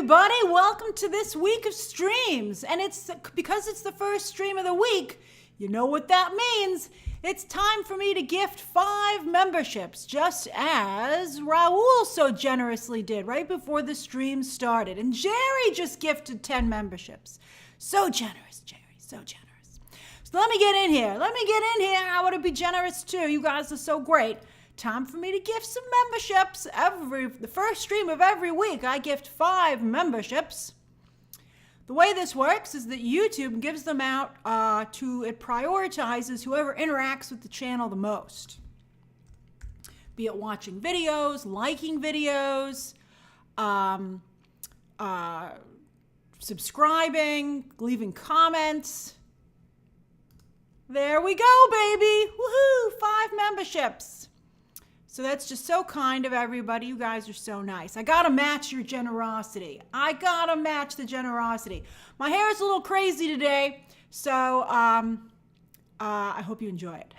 everybody. Welcome to this week of streams. And because it's the first stream of the week, you know what that means. It's time for me to gift 5 memberships, just as Raul so generously did right before the stream started. And Jerry just gifted 10 memberships. So generous, Jerry, so generous. So let me get in here. I want to be generous too. You guys are so great. Time for me to gift some memberships. The first stream of every week, I gift 5 memberships. The way this works is that YouTube gives them out it prioritizes whoever interacts with the channel the most. Be it watching videos, liking videos, subscribing, leaving comments. There we go, baby. Woohoo, 5 memberships. So that's just so kind of everybody. You guys are so nice. I gotta match your generosity. I gotta match the generosity. My hair is a little crazy today, so I hope you enjoy it.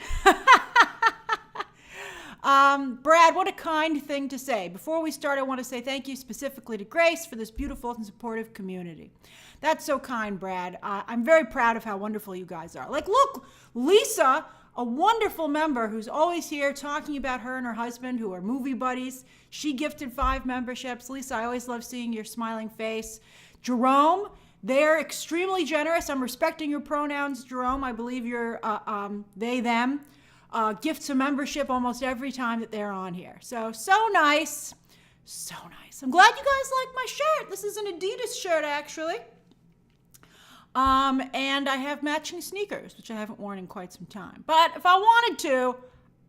Brad, what a kind thing to say. Before we start, I want to say thank you specifically to Grace for this beautiful and supportive community. That's so kind, Brad. I'm very proud of how wonderful you guys are. Like, look, Lisa, a wonderful member who's always here talking about her and her husband who are movie buddies. She gifted 5 memberships. Lisa, I always love seeing your smiling face. Jerome, they're extremely generous. I'm respecting your pronouns, Jerome. I believe you're they, them. Gifts a membership almost every time that they're on here. So nice. So nice. I'm glad you guys like my shirt. This is an Adidas shirt, actually. And I have matching sneakers, which I haven't worn in quite some time. But if I wanted to,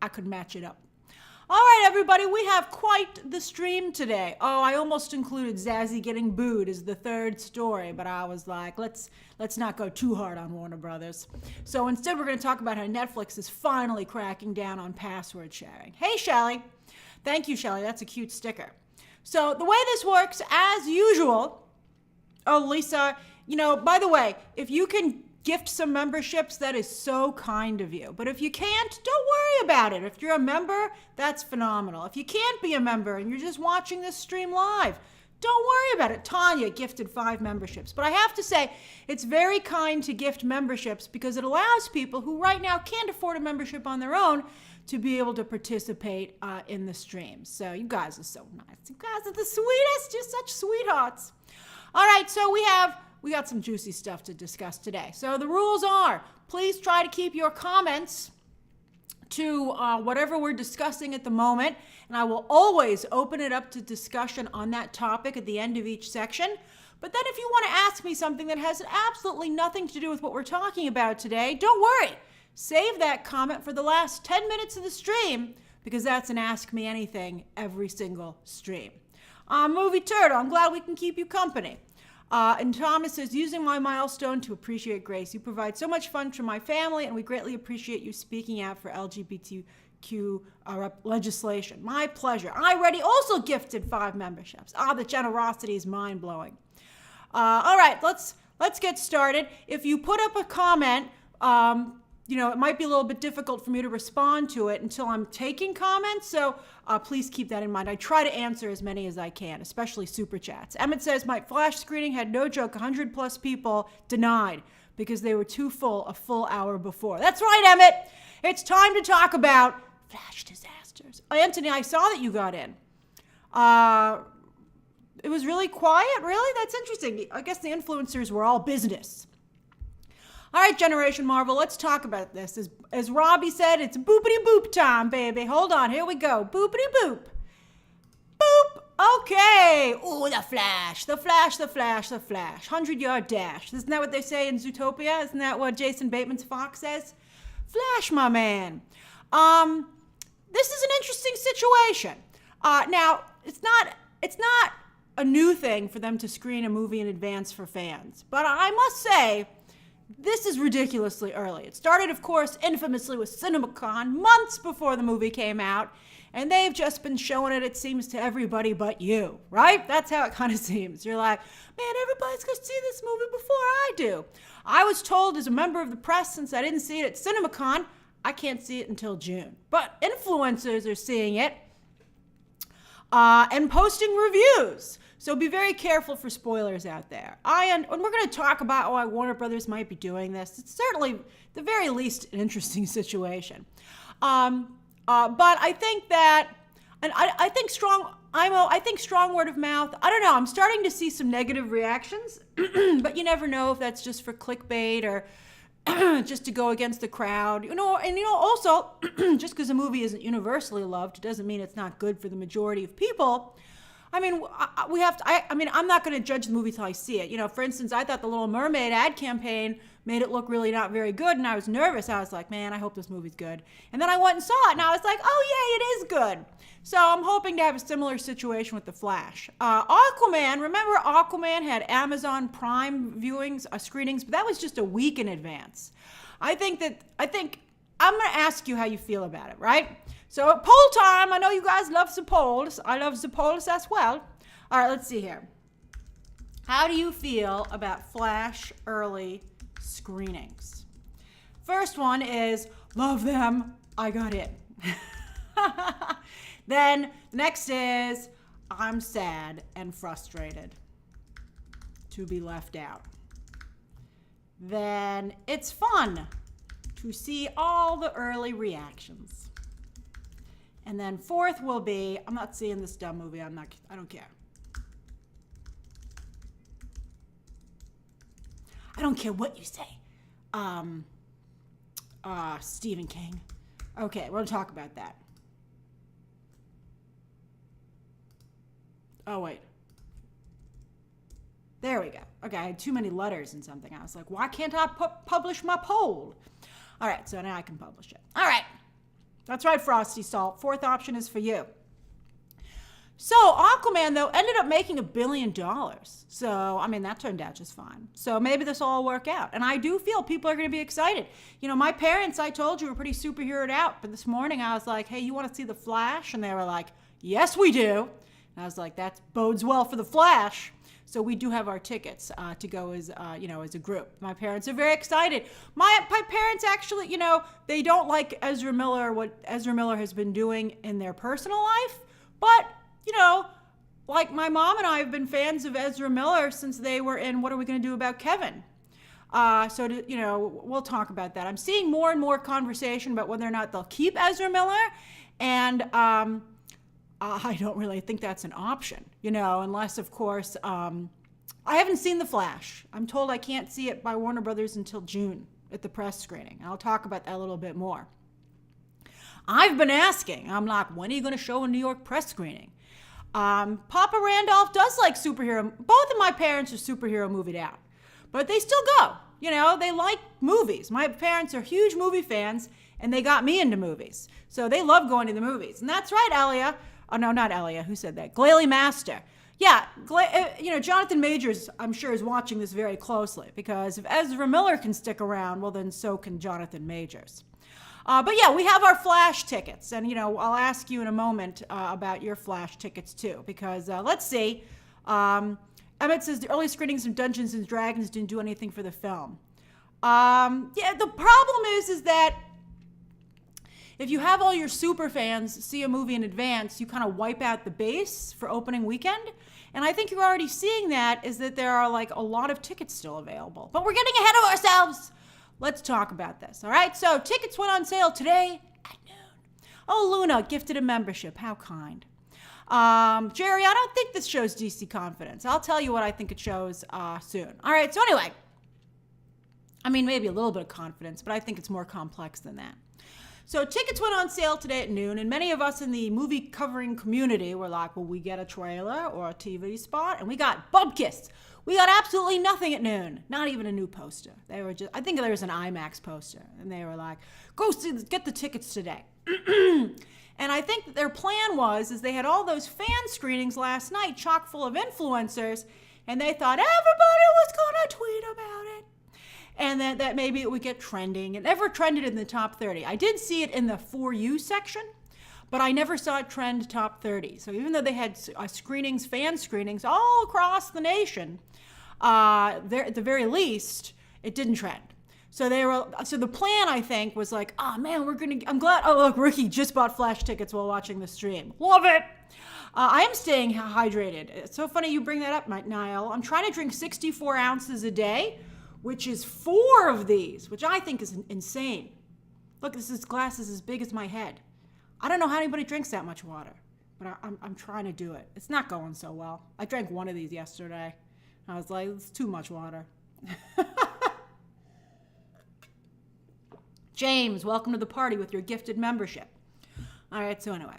I could match it up. All right, everybody, we have quite the stream today. Oh, I almost included Zazie getting booed as the 3rd story, but I was like, let's not go too hard on Warner Brothers. So instead, we're going to talk about how Netflix is finally cracking down on password sharing. Hey, Shelly. Thank you, Shelly. That's a cute sticker. So the way this works, as usual, oh, Lisa, you know, by the way, if you can gift some memberships, that is so kind of you. But if you can't, don't worry about it. If you're a member, that's phenomenal. If you can't be a member and you're just watching this stream live, don't worry about it. Tanya gifted 5 memberships. But I have to say, it's very kind to gift memberships because it allows people who right now can't afford a membership on their own to be able to participate in the stream. So you guys are so nice. You guys are the sweetest. You're such sweethearts. All right, so we got some juicy stuff to discuss today. So the rules are, please try to keep your comments to whatever we're discussing at the moment, and I will always open it up to discussion on that topic at the end of each section. But then if you want to ask me something that has absolutely nothing to do with what we're talking about today, don't worry. Save that comment for the last 10 minutes of the stream, because that's an Ask Me Anything every single stream. Movie Turtle, I'm glad we can keep you company. And Thomas says, using my milestone to appreciate Grace. You provide so much fun for my family, and we greatly appreciate you speaking out for LGBTQ legislation. My pleasure. I already also gifted 5 memberships. The generosity is mind-blowing. All right, let's get started. If you put up a comment, you know, it might be a little bit difficult for me to respond to it until I'm taking comments, so please keep that in mind. I try to answer as many as I can, especially super chats. Emmett says, my flash screening had no joke, 100 plus people denied because they were too full a full hour before. That's right, Emmett. It's time to talk about flash disasters. Anthony, I saw that you got in. It was really quiet, really? That's interesting. I guess the influencers were all business. All right, Generation Marvel, let's talk about this. As Robbie said, it's boopity boop time, baby. Hold on, here we go. Boopity boop. Boop. Okay. Ooh, the Flash. 100-yard dash. Isn't that what they say in Zootopia? Isn't that what Jason Bateman's fox says? Flash, my man. This is an interesting situation. Now, it's not a new thing for them to screen a movie in advance for fans. But I must say, this is ridiculously early. It started, of course, infamously with CinemaCon months before the movie came out, and they've just been showing it, it seems, to everybody but you, right? That's how it kind of seems. You're like, man, everybody's going to see this movie before I do. I was told as a member of the press, since I didn't see it at CinemaCon, I can't see it until June. But influencers are seeing it and posting reviews. So be very careful for spoilers out there. And we're going to talk about why Warner Brothers might be doing this. It's certainly, at the very least, an interesting situation. But I think that, and I think strong word of mouth. I don't know. I'm starting to see some negative reactions, but you never know if that's just for clickbait or just to go against the crowd. Also, just because a movie isn't universally loved doesn't mean it's not good for the majority of people. I mean, I'm not going to judge the movie till I see it. For instance, I thought the Little Mermaid ad campaign made it look really not very good, and I was nervous. I was like, man, I hope this movie's good. And then I went and saw it, and I was like, oh, yay, it is good. So I'm hoping to have a similar situation with The Flash. Aquaman, remember Aquaman had Amazon Prime viewings, screenings, but that was just a week in advance. I think I'm going to ask you how you feel about it, right? So poll time. I know you guys love the polls. I love the polls as well. All right, let's see here. How do you feel about Flash early screenings? First one is, love them, I got in. Then the next is, I'm sad and frustrated to be left out. Then it's fun to see all the early reactions. And then fourth will be, I'm not seeing this dumb movie, I don't care. I don't care what you say. Stephen King. Okay, we'll talk about that. Oh, wait. There we go. Okay, I had too many letters in something. I was like, why can't I publish my poll? All right, so now I can publish it. All right. That's right, Frosty Salt. Fourth option is for you. So Aquaman, though, ended up making $1 billion. So, that turned out just fine. So maybe this will all work out. And I do feel people are going to be excited. My parents, I told you, were pretty superheroed out. But this morning I was like, hey, you want to see The Flash? And they were like, yes, we do. And I was like, that bodes well for The Flash. So we do have our tickets to go as a group. My parents are very excited. My parents actually, they don't like Ezra Miller, what Ezra Miller has been doing in their personal life. But, like my mom and I have been fans of Ezra Miller since they were in What Are We Going to Do About Kevin? We'll talk about that. I'm seeing more and more conversation about whether or not they'll keep Ezra Miller. And I don't really think that's an option, unless, of course, I haven't seen The Flash. I'm told I can't see it by Warner Brothers until June at the press screening. I'll talk about that a little bit more. I've been asking, I'm like, when are you going to show a New York press screening? Papa Randolph does like superhero. Both of my parents are superhero movied out, but they still go. They like movies. My parents are huge movie fans, and they got me into movies. So they love going to the movies. And that's right, Elia. Oh, no, not Elia. Who said that? Glalie Master. Yeah, Jonathan Majors, I'm sure, is watching this very closely, because if Ezra Miller can stick around, well, then so can Jonathan Majors. But yeah, we have our Flash tickets, and I'll ask you in a moment about your Flash tickets too, because let's see. Emmett says the early screenings of Dungeons and Dragons didn't do anything for the film. The problem is that if you have all your super fans see a movie in advance, you kind of wipe out the base for opening weekend. And I think you're already seeing that, is that there are a lot of tickets still available. But we're getting ahead of ourselves. Let's talk about this, all right? So tickets went on sale today at noon. Oh, Luna gifted a membership. How kind. Jerry, I don't think this shows DC confidence. I'll tell you what I think it shows soon. All right, so anyway. Maybe a little bit of confidence, but I think it's more complex than that. So tickets went on sale today at noon, and many of us in the movie covering community were like, will we get a trailer or a TV spot? And we got bubkissed. We got absolutely nothing at noon, not even a new poster. They were I think there was an IMAX poster, and they were like, get the tickets today. And I think that their plan is they had all those fan screenings last night, chock full of influencers, and they thought everybody was going to tweet about it. And that maybe it would get trending. It never trended in the top 30. I did see it in the For You section, but I never saw it trend top 30. So even though they had fan screenings all across the nation, at the very least, it didn't trend. So the plan, I think, was like, oh man, I'm glad. Oh look, Ricky just bought Flash tickets while watching the stream. Love it. I am staying hydrated. It's so funny you bring that up, Niall. I'm trying to drink 64 ounces a day, which is 4 of these, which I think is insane. Look, this glass is as big as my head. I don't know how anybody drinks that much water, but I'm trying to do it. It's not going so well. I drank one of these yesterday. I was like, it's too much water. James, welcome to the party with your gifted membership. All right, so anyway.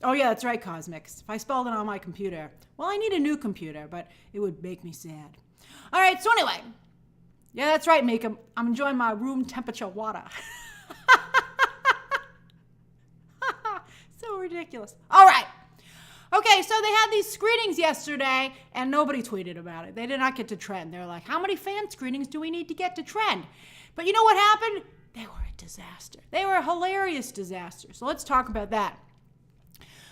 Oh, yeah, that's right, Cosmics. If I spelled it on my computer, well, I need a new computer, but it would make me sad. All right, so anyway. Yeah, that's right, Mika. I'm enjoying my room temperature water. So ridiculous. All right. Okay, so they had these screenings yesterday, and nobody tweeted about it. They did not get to trend. They're like, how many fan screenings do we need to get to trend? But you know what happened? They were a disaster. They were a hilarious disaster. So let's talk about that.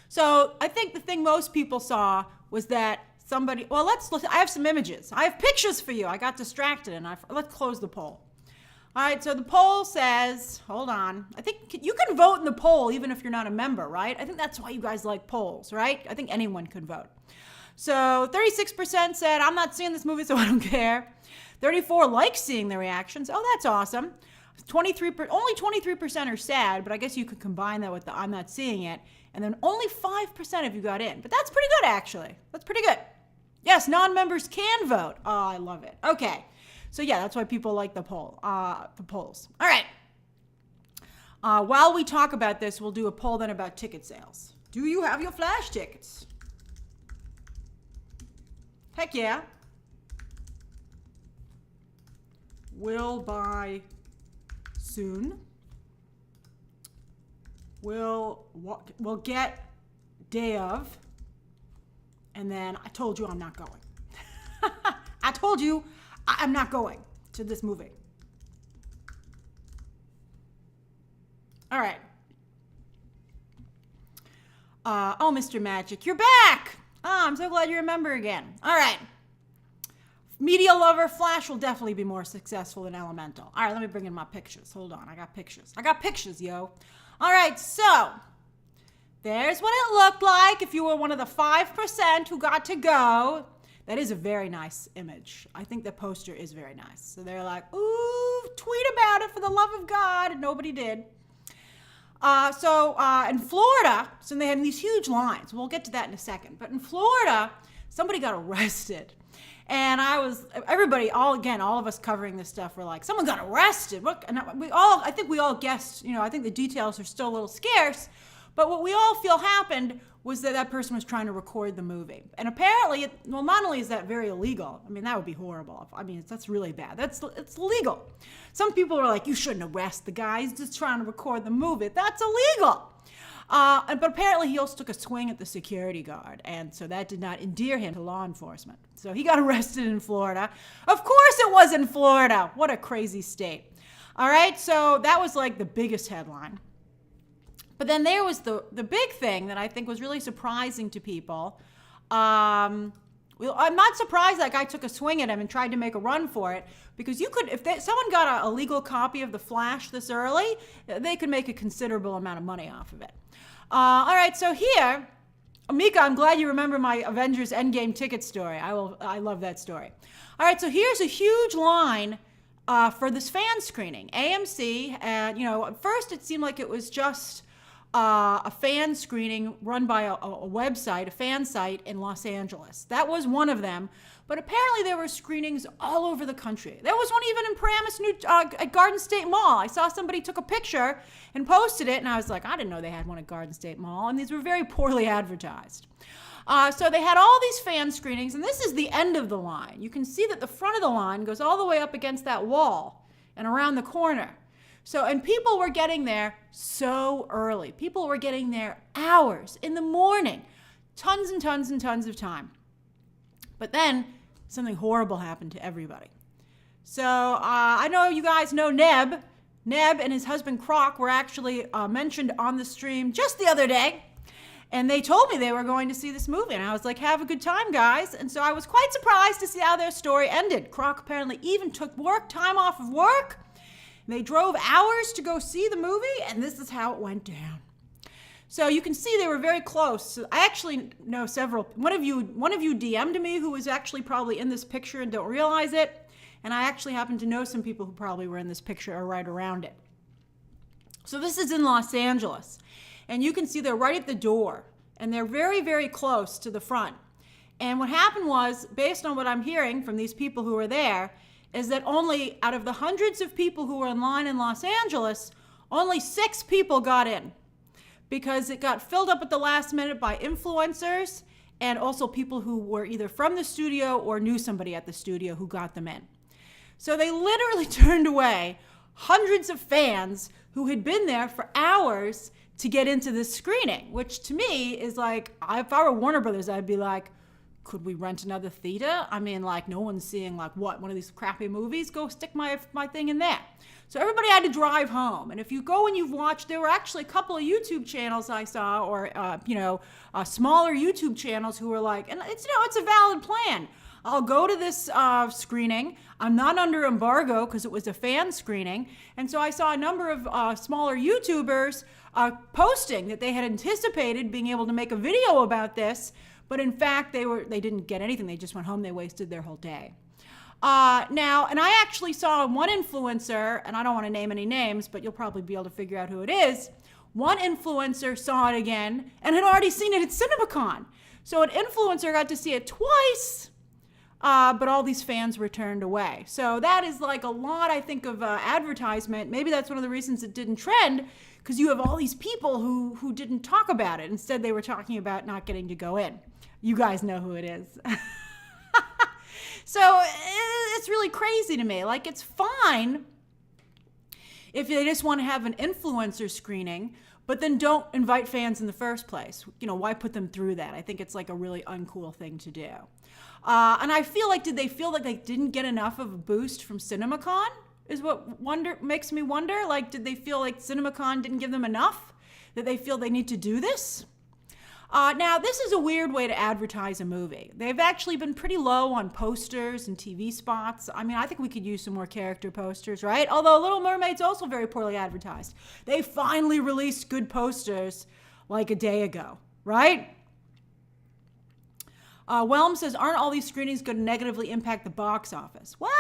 So I think the thing most people saw was that somebody, well, I have some images. I have pictures for you. I got distracted, and let's close the poll. All right, so the poll says, hold on. I think you can vote in the poll even if you're not a member, right? I think that's why you guys like polls, right? I think anyone can vote. So 36% said, I'm not seeing this movie, so I don't care. 34% like seeing the reactions. Oh, that's awesome. Only 23% are sad, but I guess you could combine that with the I'm not seeing it. And then only 5% of you got in. But that's pretty good, actually. That's pretty good. Yes, non-members can vote. Oh, I love it. Okay. So yeah, that's why people like the polls. All right. While we talk about this, we'll do a poll then about ticket sales. Do you have your Flash tickets? Heck yeah. Will buy soon. We'll get day of. And then I told you I'm not going. I told you I'm not going to this movie. All right. Oh, Mr. Magic, you're back. Oh, I'm so glad you remember again. All right. Media lover, Flash will definitely be more successful than Elemental. All right, let me bring in my pictures. Hold on, I got pictures, yo. All right, so there's what it looked like if you were one of the 5% who got to go. That is a very nice image. I think the poster is very nice. So they're like, ooh, tweet about it for the love of God, and nobody did. In Florida, so they had these huge lines. We'll get to that in a second. But in Florida, somebody got arrested. And all of us covering this stuff were like, someone got arrested. I think we all guessed, I think the details are still a little scarce. But what we all feel happened was that person was trying to record the movie. And apparently, not only is that very illegal, I mean, that would be horrible. That's really bad. It's illegal. Some people are like, you shouldn't arrest the guy. He's just trying to record the movie. That's illegal. But apparently he also took a swing at the security guard, and so that did not endear him to law enforcement. So he got arrested in Florida. Of course it was in Florida. What a crazy state. All right, so that was like the biggest headline. But then there was the big thing that I think was really surprising to people. I'm not surprised that guy took a swing at him and tried to make a run for it, because if someone got a legal copy of The Flash this early, they could make a considerable amount of money off of it. All right, so here, Mika, I'm glad you remember my Avengers Endgame ticket story. I love that story. All right, so here's a huge line for this fan screening. AMC, at first it seemed like it was just a fan screening run by a website, a fan site in Los Angeles. That was one of them. But apparently there were screenings all over the country. There was one even in Paramus, at Garden State Mall. I saw somebody took a picture and posted it, and I was like, I didn't know they had one at Garden State Mall, and these were very poorly advertised. So they had all these fan screenings, and this is the end of the line. You can see that the front of the line goes all the way up against that wall and around the corner. And people were getting there so early. People were getting there hours in the morning, tons and tons and tons of time. But then something horrible happened to everybody. So I know you guys know Neb. Neb and his husband Croc were actually mentioned on the stream just the other day. And they told me they were going to see this movie. And I was like, have a good time, guys. And so I was quite surprised to see how their story ended. Croc apparently even took time off of work. They drove hours to go see the movie, and this is how it went down. So you can see they were very close. So I actually know several. One of you DM'd me who was actually probably in this picture and don't realize it. And I actually happen to know some people who probably were in this picture or right around it. So this is in Los Angeles. And you can see they're right at the door. And they're very, very close to the front. And what happened was, based on what I'm hearing from these people who were there, is that only out of the hundreds of people who were in line in Los Angeles, only 6 people got in. Because it got filled up at the last minute by influencers and also people who were either from the studio or knew somebody at the studio who got them in. So they literally turned away hundreds of fans who had been there for hours to get into this screening, which to me is like, if I were Warner Brothers, I'd be like, could we rent another theater? I mean, like, no one's seeing like what, one of these crappy movies? Go stick my thing in there. So everybody had to drive home. And if you go and you've watched, there were actually a couple of YouTube channels I saw, or smaller YouTube channels who were like, and it's a valid plan. I'll go to this screening. I'm not under embargo because it was a fan screening. And so I saw a number of smaller YouTubers posting that they had anticipated being able to make a video about this, but in fact they didn't get anything. They just went home. They wasted their whole day. Now, and I actually saw one influencer, and I don't want to name any names, but you'll probably be able to figure out who it is. One influencer saw it again and had already seen it at CinemaCon. So an influencer got to see it twice, but all these fans were turned away. So that is like a lot, I think, of advertisement. Maybe that's one of the reasons it didn't trend, because you have all these people who didn't talk about it. Instead, they were talking about not getting to go in. You guys know who it is. So it's really crazy to me. Like, it's fine if they just want to have an influencer screening, but then don't invite fans in the first place. Why put them through that? I think it's like a really uncool thing to do. And I feel like, did they feel like they didn't get enough of a boost from CinemaCon? Is what makes me wonder. Like, did they feel like CinemaCon didn't give them enough? That they feel they need to do this? Now, this is a weird way to advertise a movie. They've actually been pretty low on posters and TV spots. I mean, I think we could use some more character posters, right? Although Little Mermaid's also very poorly advertised. They finally released good posters like a day ago, right? Whelm says, aren't all these screenings going to negatively impact the box office? Well,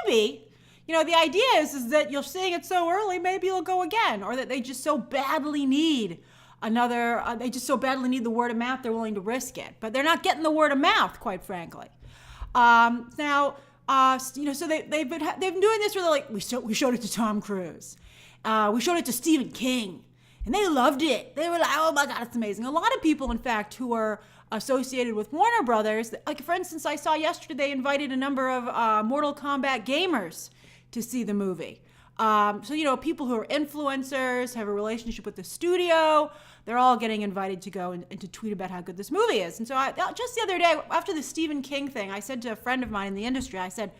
maybe. The idea is that you're seeing it so early, maybe it'll go again, or that they just so badly need the word of mouth, they're willing to risk it. But they're not getting the word of mouth, quite frankly. So they've been doing this where they're like, we showed it to Tom Cruise. We showed it to Stephen King. And they loved it. They were like, oh my God, it's amazing. A lot of people, in fact, who are associated with Warner Brothers, like, for instance, I saw yesterday they invited a number of Mortal Kombat gamers to see the movie. People who are influencers, have a relationship with the studio, they're all getting invited to go and to tweet about how good this movie is. And so just the other day, after the Stephen King thing, I said to a friend of mine in the industry, I said,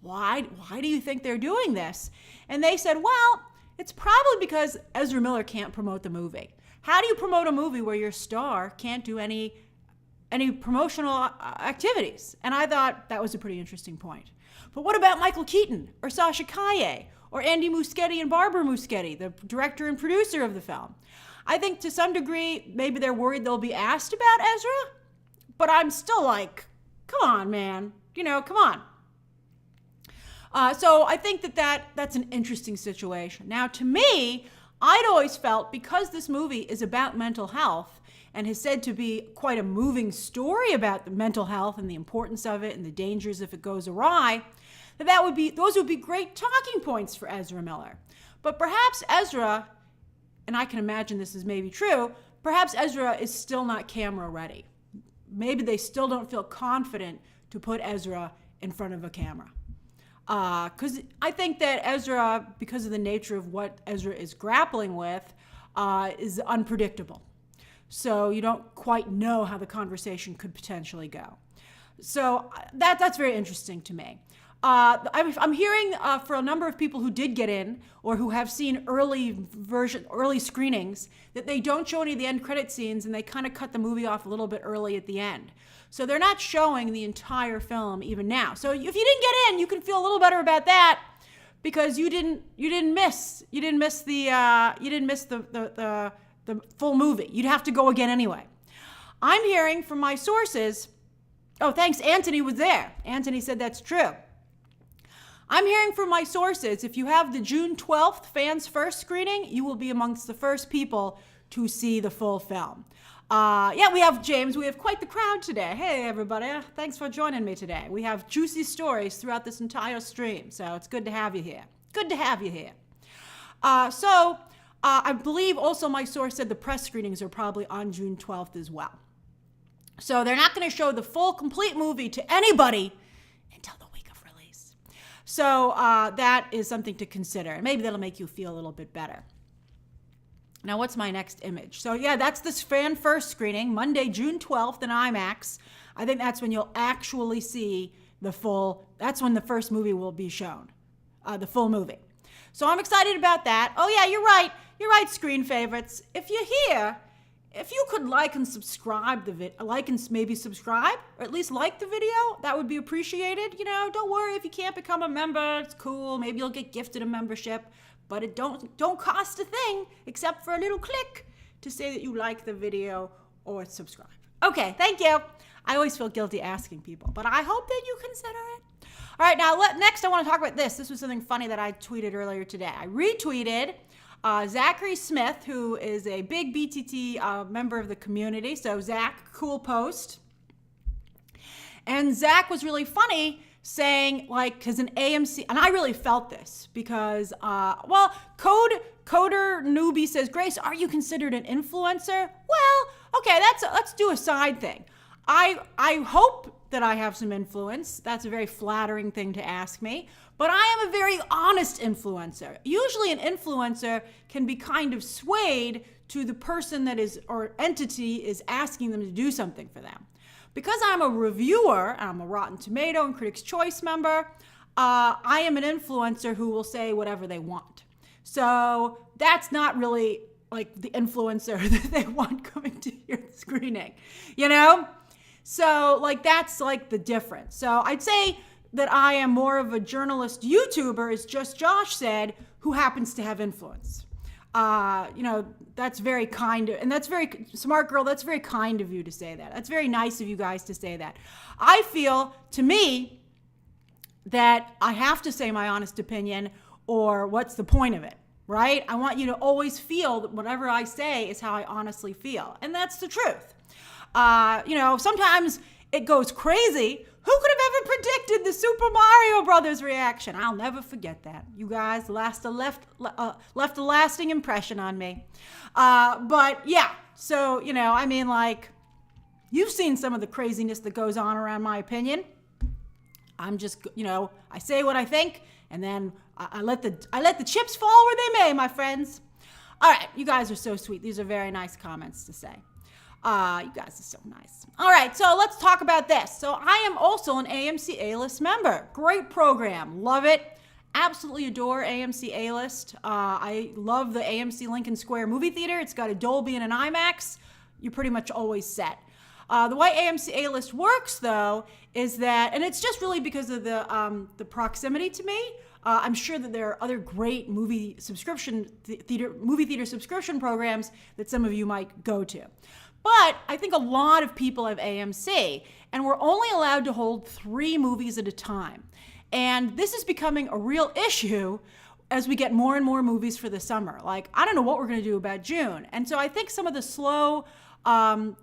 why do you think they're doing this? And they said, well, it's probably because Ezra Miller can't promote the movie. How do you promote a movie where your star can't do any promotional activities? And I thought that was a pretty interesting point. But what about Michael Keaton or Sasha Calle or Andy Muschietti and Barbara Muschietti, the director and producer of the film? I think to some degree, maybe they're worried they'll be asked about Ezra, but I'm still like, come on, man. Come on. So I think that's an interesting situation. Now, to me, I'd always felt, because this movie is about mental health and is said to be quite a moving story about the mental health and the importance of it and the dangers if it goes awry, those would be great talking points for Ezra Miller. But perhaps Ezra, and I can imagine this is maybe true, perhaps Ezra is still not camera ready. Maybe they still don't feel confident to put Ezra in front of a camera. Because I think that Ezra, because of the nature of what Ezra is grappling with, is unpredictable. So you don't quite know how the conversation could potentially go. So that's very interesting to me. I'm hearing for a number of people who did get in or who have seen early screenings that they don't show any of the end credit scenes, and they kind of cut the movie off a little bit early at the end. So they're not showing the entire film even now. So if you didn't get in, you can feel a little better about that, because you didn't miss the the full movie. You'd have to go again anyway. I'm hearing from my sources, oh, thanks, Anthony was there. Anthony said that's true. I'm hearing from my sources, if you have the June 12th Fans First screening, you will be amongst the first people to see the full film. Yeah, we have, James, we have quite the crowd today. Hey, everybody. Thanks for joining me today. We have juicy stories throughout this entire stream, so it's good to have you here. Good to have you here. I believe also my source said the press screenings are probably on June 12th as well. So they're not going to show the full, complete movie to anybody until the week of release. So that is something to consider. And maybe that'll make you feel a little bit better. Now, what's my next image? So yeah, that's this Fan First screening, Monday, June 12th in IMAX. I think that's when you'll actually see the full, that's when the first movie will be shown, the full movie. So I'm excited about that. Oh yeah, you're right. You're right, Screen Favorites. If you're here, if you could like and subscribe the video, like and maybe subscribe, or at least like the video, that would be appreciated. You know, don't worry if you can't become a member. It's cool. Maybe you'll get gifted a membership, but it don't cost a thing except for a little click to say that you like the video or subscribe. Okay, thank you. I always feel guilty asking people, but I hope that you consider it. All right, now next I want to talk about this. This was something funny that I tweeted earlier today. I retweeted Zachary Smith, who is a big BTT member of the community. So Zach, cool post. And Zach was really funny saying, like, because an AMC, and I really felt this because, Coder Newbie says, Grace, are you considered an influencer? Well, okay, let's do a side thing. I hope that I have some influence. That's a very flattering thing to ask me. But I am a very honest influencer. Usually an influencer can be kind of swayed to the person that is, or entity is asking them to do something for them. Because I'm a reviewer, and I'm a Rotten Tomato and Critics' Choice member, I am an influencer who will say whatever they want. So that's not really like the influencer that they want coming to your screening, you know? So like that's like the difference. So I'd say that I am more of a journalist YouTuber, as Just Josh said, who happens to have influence. That's very kind of, and that's very smart girl. That's very kind of you to say that. That's very nice of you guys to say that. I feel, to me, that I have to say my honest opinion, or what's the point of it, right? I want you to always feel that whatever I say is how I honestly feel, and that's the truth. Sometimes it goes crazy. Who could have ever predicted the Super Mario Brothers reaction? I'll never forget that. You guys left a lasting impression on me. But yeah, so, you've seen some of the craziness that goes on around my opinion. I'm just, I say what I think, and then I let the chips fall where they may, my friends. All right, you guys are so sweet. These are very nice comments to say. You guys are so nice. All right, so let's talk about this. So I am also an AMC A-List member. Great program. Love it. Absolutely adore AMC A-List. I love the AMC Lincoln Square movie theater. It's got a Dolby and an IMAX. You're pretty much always set. The way AMC A-List works, though, is that, and it's just really because of the proximity to me. I'm sure that there are other great movie theater subscription programs that some of you might go to. But I think a lot of people have AMC, and we're only allowed to hold 3 movies at a time. And this is becoming a real issue as we get more and more movies for the summer. Like, I don't know what we're going to do about June. And so I think some of the slow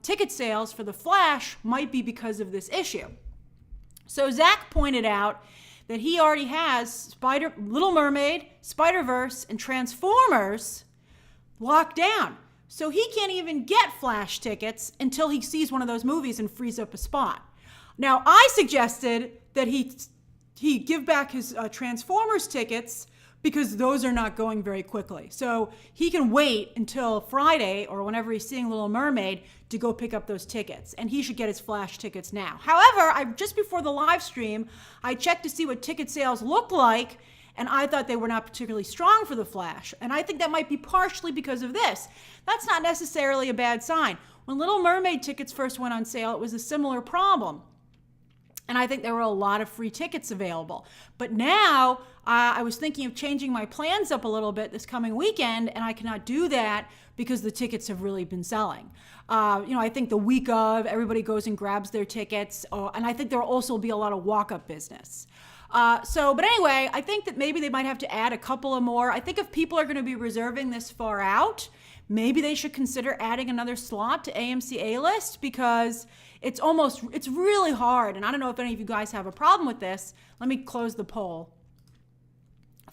ticket sales for The Flash might be because of this issue. So Zach pointed out that he already has Little Mermaid, Spider-Verse, and Transformers locked down. So he can't even get Flash tickets until he sees one of those movies and frees up a spot. Now, I suggested that he give back his Transformers tickets because those are not going very quickly. So he can wait until Friday or whenever he's seeing Little Mermaid to go pick up those tickets. And he should get his Flash tickets now. However, just before the live stream, I checked to see what ticket sales look like, and I thought they were not particularly strong for The Flash. And I think that might be partially because of this. That's not necessarily a bad sign. When Little Mermaid tickets first went on sale, it was a similar problem. And I think there were a lot of free tickets available. But now I was thinking of changing my plans up a little bit this coming weekend, and I cannot do that because the tickets have really been selling. I think the week of, everybody goes and grabs their tickets, and I think there will also be a lot of walk-up business. But anyway, I think that maybe they might have to add a couple of more. I think if people are going to be reserving this far out, maybe they should consider adding another slot to AMC A-List, because it's really hard. And I don't know if any of you guys have a problem with this. Let me close the poll.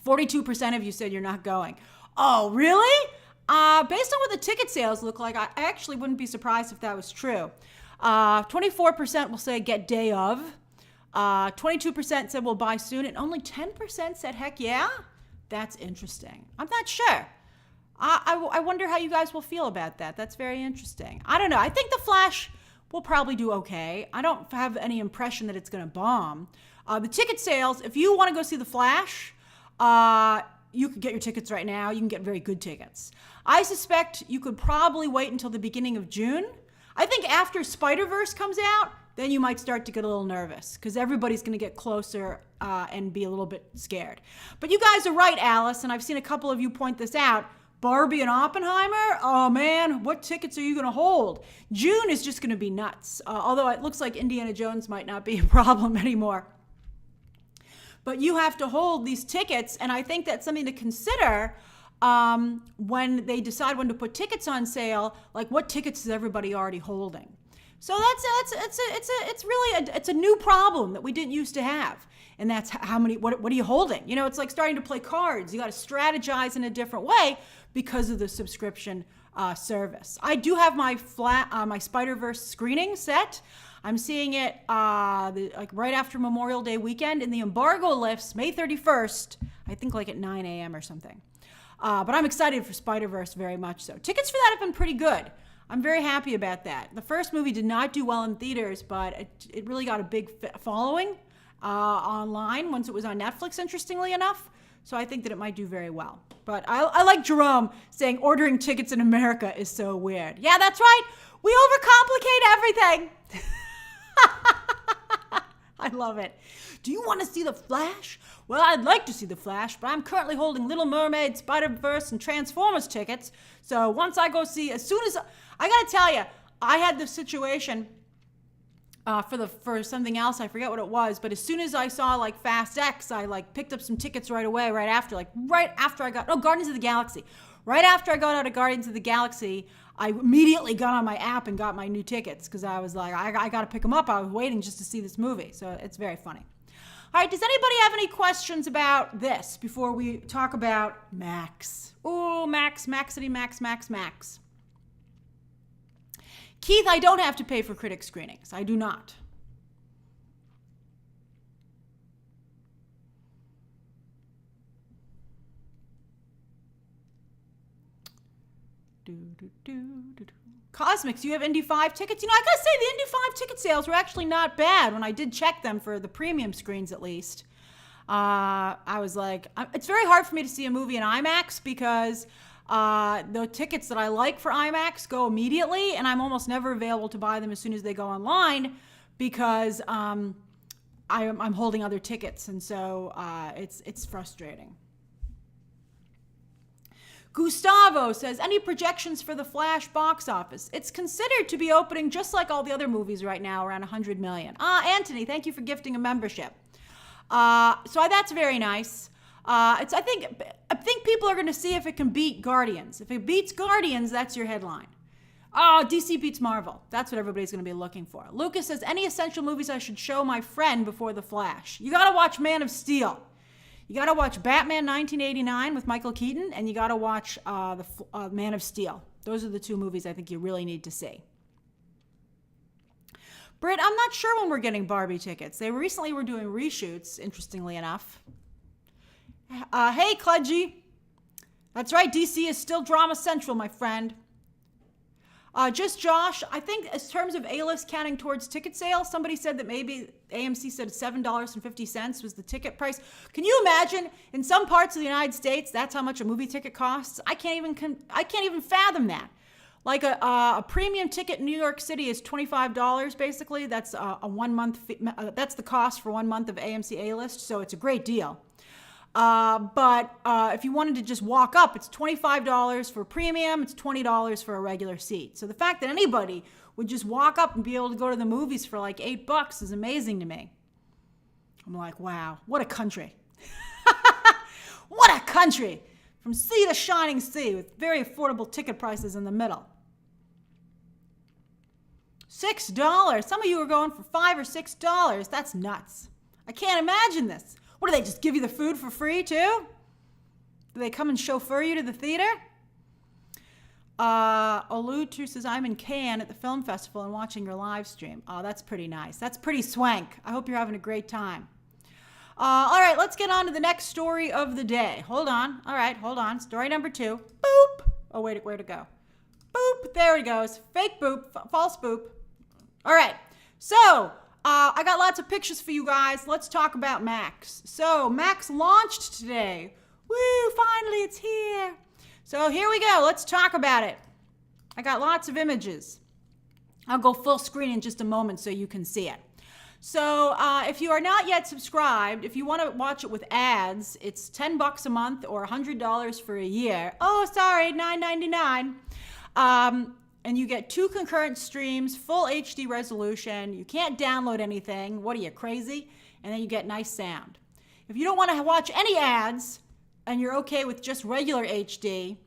42% of you said you're not going. Oh, really? Based on what the ticket sales look like, I actually wouldn't be surprised if that was true. 24% will say get day of. 22% said we'll buy soon, and only 10% said heck yeah. That's interesting. I'm not sure. I wonder how you guys will feel about that. That's very interesting. I don't know. I think The Flash will probably do okay. I don't have any impression that it's going to bomb. The ticket sales, if you want to go see The Flash, you could get your tickets right now. You can get very good tickets. I suspect you could probably wait until the beginning of June. I think after Spider-Verse comes out, then you might start to get a little nervous because everybody's going to get closer and be a little bit scared. But you guys are right, Alice, and I've seen a couple of you point this out. Barbie and Oppenheimer, oh man, what tickets are you going to hold? June is just going to be nuts, although it looks like Indiana Jones might not be a problem anymore. But you have to hold these tickets, and I think that's something to consider when they decide when to put tickets on sale, like what tickets is everybody already holding? So it's a new problem that we didn't used to have. And that's how many, what are you holding? You know, it's like starting to play cards. You got to strategize in a different way because of the subscription service. I do have my my Spider-Verse screening set. I'm seeing it like right after Memorial Day weekend, and the embargo lifts May 31st, I think like at 9 a.m. or something. But I'm excited for Spider-Verse very much so. Tickets for that have been pretty good. I'm very happy about that. The first movie did not do well in theaters, but it really got a big following online once it was on Netflix, interestingly enough. So I think that it might do very well. But I like Jerome saying ordering tickets in America is so weird. Yeah, that's right. We overcomplicate everything. I love it. Do you want to see The Flash? Well, I'd like to see The Flash, but I'm currently holding Little Mermaid, Spider-Verse, and Transformers tickets. So once I go see, as soon as, I gotta tell you, I had this situation for something else, I forget what it was, but as soon as I saw like Fast X, I like picked up some tickets right away, right after I got, Guardians of the Galaxy. Right after I got out of Guardians of the Galaxy, I immediately got on my app and got my new tickets because I was like, I got to pick them up. I was waiting just to see this movie. So it's very funny. All right, does anybody have any questions about this before we talk about Max? Oh, Maxity, Max. Keith, I don't have to pay for critic screenings. I do not. Cosmics, you have Indy 5 tickets? You know, I gotta say, the Indy 5 ticket sales were actually not bad when I did check them for the premium screens, at least. I was like, it's very hard for me to see a movie in IMAX because the tickets that I like for IMAX go immediately, and I'm almost never available to buy them as soon as they go online because I'm holding other tickets, and so it's frustrating. Gustavo says, any projections for The Flash box office? It's considered to be opening just like all the other movies right now, around 100 million. Anthony, thank you for gifting a membership. So that's very nice. I think people are going to see if it can beat Guardians. If it beats Guardians, that's your headline. DC beats Marvel. That's what everybody's going to be looking for. Lucas says, any essential movies I should show my friend before The Flash? You got to watch Man of Steel. You got to watch Batman 1989 with Michael Keaton, and you got to watch Man of Steel. Those are the two movies I think you really need to see. Britt, I'm not sure when we're getting Barbie tickets. They recently were doing reshoots, interestingly enough. Hey, Kludgy. That's right, DC is still drama central, my friend. Just Josh, I think in terms of A-list counting towards ticket sales, somebody said that maybe AMC said $7.50 was the ticket price. Can you imagine in some parts of the United States, that's how much a movie ticket costs? I can't even fathom that. Like a premium ticket in New York City is $25, basically. That's a 1 month, that's the cost for 1 month of AMC A-List, so it's a great deal. But if you wanted to just walk up, it's $25 for premium, it's $20 for a regular seat. So the fact that anybody would just walk up and be able to go to the movies for like $8 is amazing to me. I'm like, wow, what a country. What a country. From sea to shining sea with very affordable ticket prices in the middle. $6. Some of you are going for $5 or $6. That's nuts. I can't imagine this. What, do they just give you the food for free too? Do they come and chauffeur you to the theater? Olutu says, I'm in Cannes at the film festival and watching your live stream. Oh, that's pretty nice. That's pretty swank. I hope you're having a great time. All right, let's get on to the next story of the day. Hold on. All right, hold on. Story number 2. Boop. Oh, wait, where'd it go? Boop. There it goes. Fake boop. False boop. All right. So, I got lots of pictures for you guys. Let's talk about Max. So, Max launched today. Woo, finally it's here. So, here we go. Let's talk about it. I got lots of images. I'll go full screen in just a moment so you can see it. So if you are not yet subscribed, if you want to watch it with ads, it's $10 a month or $100 for a year. Oh, sorry, $9.99. And you get 2 concurrent streams, full HD resolution. You can't download anything. What are you, crazy? And then you get nice sound. If you don't want to watch any ads and you're okay with just regular HD,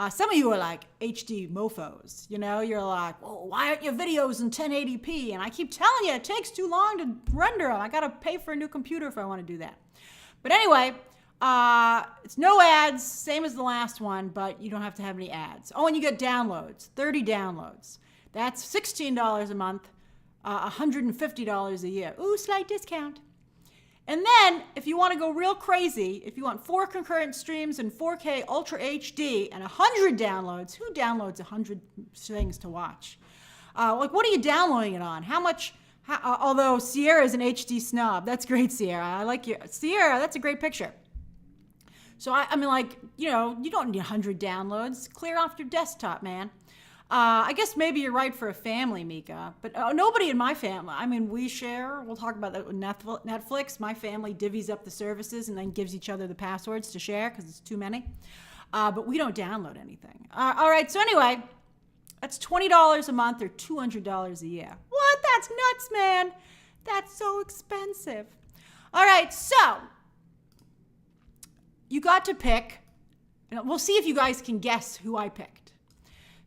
some of you are like HD mofos, you know, you're like, well, why aren't your videos in 1080p? And I keep telling you, it takes too long to render them. I got to pay for a new computer if I want to do that. But anyway, it's no ads, same as the last one, but you don't have to have any ads. Oh, and you get downloads, 30 downloads. That's $16 a month, $150 a year. Ooh, slight discount. And then, if you want to go real crazy, if you want 4 concurrent streams in 4K Ultra HD and 100 downloads, who downloads 100 things to watch? Like, what are you downloading it on? How much, although Sierra's an HD snob. That's great, Sierra. I like you. Sierra, that's a great picture. So, I mean, like, you know, you don't need 100 downloads. Clear off your desktop, man. I guess maybe you're right for a family, Mika, but nobody in my family. I mean, we share. We'll talk about that with Netflix. My family divvies up the services and then gives each other the passwords to share because it's too many. But we don't download anything. All right, so anyway, that's $20 a month or $200 a year. What? That's nuts, man. That's so expensive. All right, so you got to pick. We'll see if you guys can guess who I picked.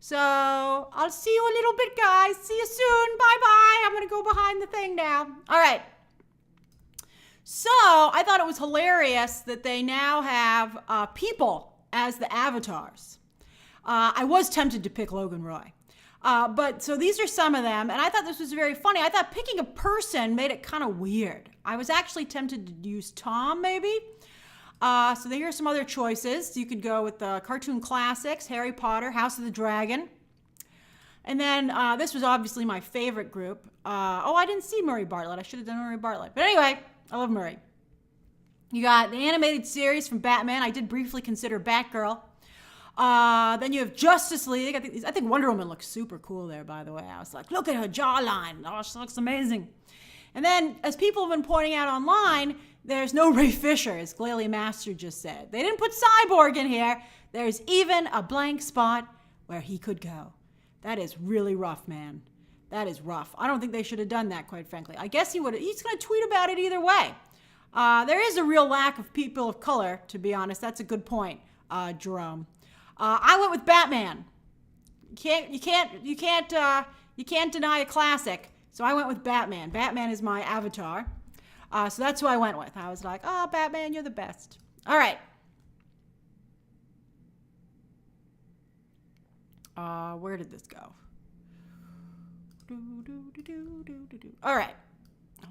So, I'll see you a little bit, guys. See you soon. Bye-bye. I'm going to go behind the thing now. All right. So, I thought it was hilarious that they now have people as the avatars. I was tempted to pick Logan Roy. But, so these are some of them, and I thought this was very funny. I thought picking a person made it kind of weird. I was actually tempted to use Tom, maybe. So here are some other choices. You could go with the cartoon classics, Harry Potter, House of the Dragon. And then this was obviously my favorite group. Oh, I didn't see Murray Bartlett. I should have done Murray Bartlett. But anyway, I love Murray. You got the animated series from Batman. I did briefly consider Batgirl. Then you have Justice League. I think Wonder Woman looks super cool there, by the way. I was like, look at her jawline. Oh, she looks amazing. And then, as people have been pointing out online, there's no Ray Fisher, as Glalie Master just said. They didn't put Cyborg in here. There's even a blank spot where he could go. That is really rough, man. That is rough. I don't think they should have done that, quite frankly. I guess he would. He's going to tweet about it either way. There is a real lack of people of color, to be honest. That's a good point, Jerome. I went with Batman. You can't deny a classic. So I went with Batman. Batman is my avatar. So that's who I went with. I was like, oh, Batman, you're the best. All right. Where did this go? All right.